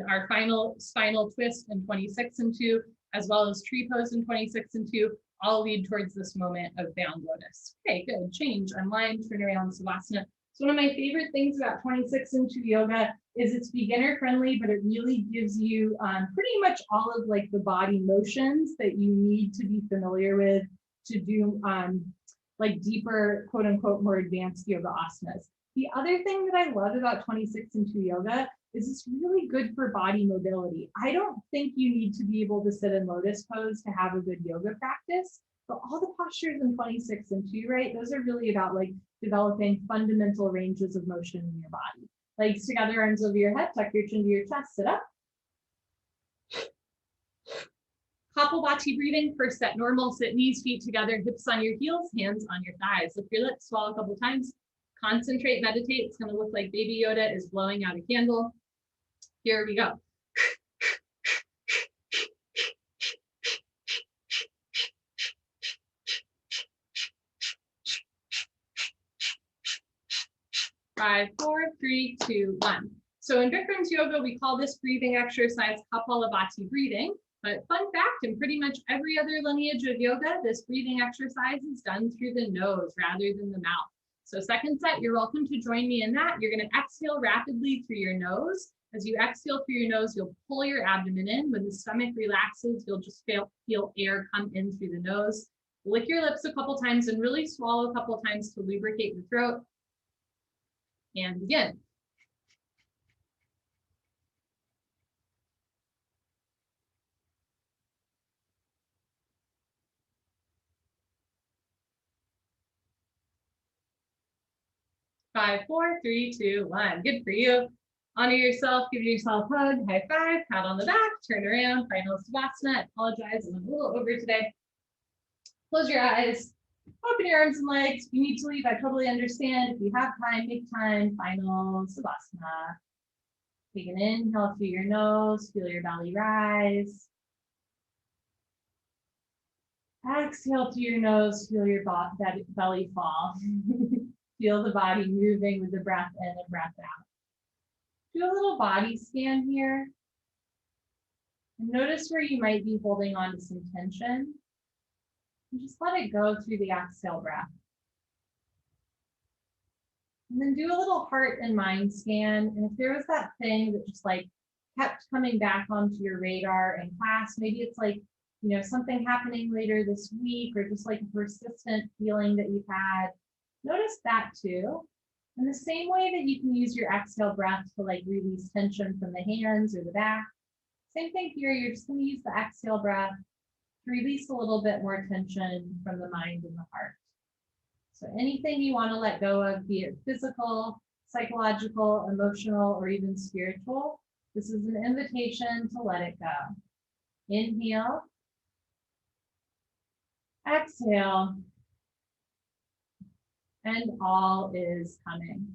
our final spinal twist in 26 and 2, as well as tree pose in 26 and 2, all lead towards this moment of bound lotus. Okay, good, change, unwind, turn around, savasana. So one of my favorite things about 26 and 2 yoga is it's beginner friendly, but it really gives you pretty much all of like the body motions that you need to be familiar with to do like deeper, quote unquote, more advanced yoga asanas. The other thing that I love about 26 and 2 yoga is it's really good for body mobility. I don't think you need to be able to sit in lotus pose to have a good yoga practice, but all the postures in 26 and 2, right? Those are really about like developing fundamental ranges of motion in your body. Legs together, arms over your head, tuck your chin to your chest, sit up. Kapalabhati breathing, first set normal, sit knees, feet together, hips on your heels, hands on your thighs. Lift your lips, swallow a couple times. Concentrate, meditate. It's gonna look like Baby Yoda is blowing out a candle. Here we go. 5, 4, 3, 2, 1. So in Bikram's yoga, we call this breathing exercise Kapalabhati breathing. But fun fact, in pretty much every other lineage of yoga, this breathing exercise is done through the nose rather than the mouth. So second set, you're welcome to join me in that. You're going to exhale rapidly through your nose. As you exhale through your nose, you'll pull your abdomen in. When the stomach relaxes, you'll just feel air come in through the nose. Lick your lips a couple times and really swallow a couple times to lubricate your throat. And begin. Five, 4, 3, 2, 1. Good for you. Honor yourself, give yourself a hug, high five, pat on the back, turn around, final savasana. I apologize, I'm a little over today. Close your eyes, open your arms and legs. If you need to leave, I totally understand. If you have time, make time. Final savasana. Take an inhale through your nose, feel your belly rise. Exhale through your nose, feel your belly fall. Feel the body moving with the breath in and breath out. Do a little body scan here. And notice where you might be holding on to some tension. And just let it go through the exhale breath. And then do a little heart and mind scan. And if there was that thing that just like kept coming back onto your radar in class, maybe it's like, you know, something happening later this week or just like a persistent feeling that you've had. Notice that too. In the same way that you can use your exhale breath to like release tension from the hands or the back, Same thing here. You're just going to use the exhale breath to release a little bit more tension from the mind and the heart. So anything you want to let go of, be it physical, psychological, emotional, or even spiritual, this is an invitation to let it go. Inhale. Exhale. And all is coming.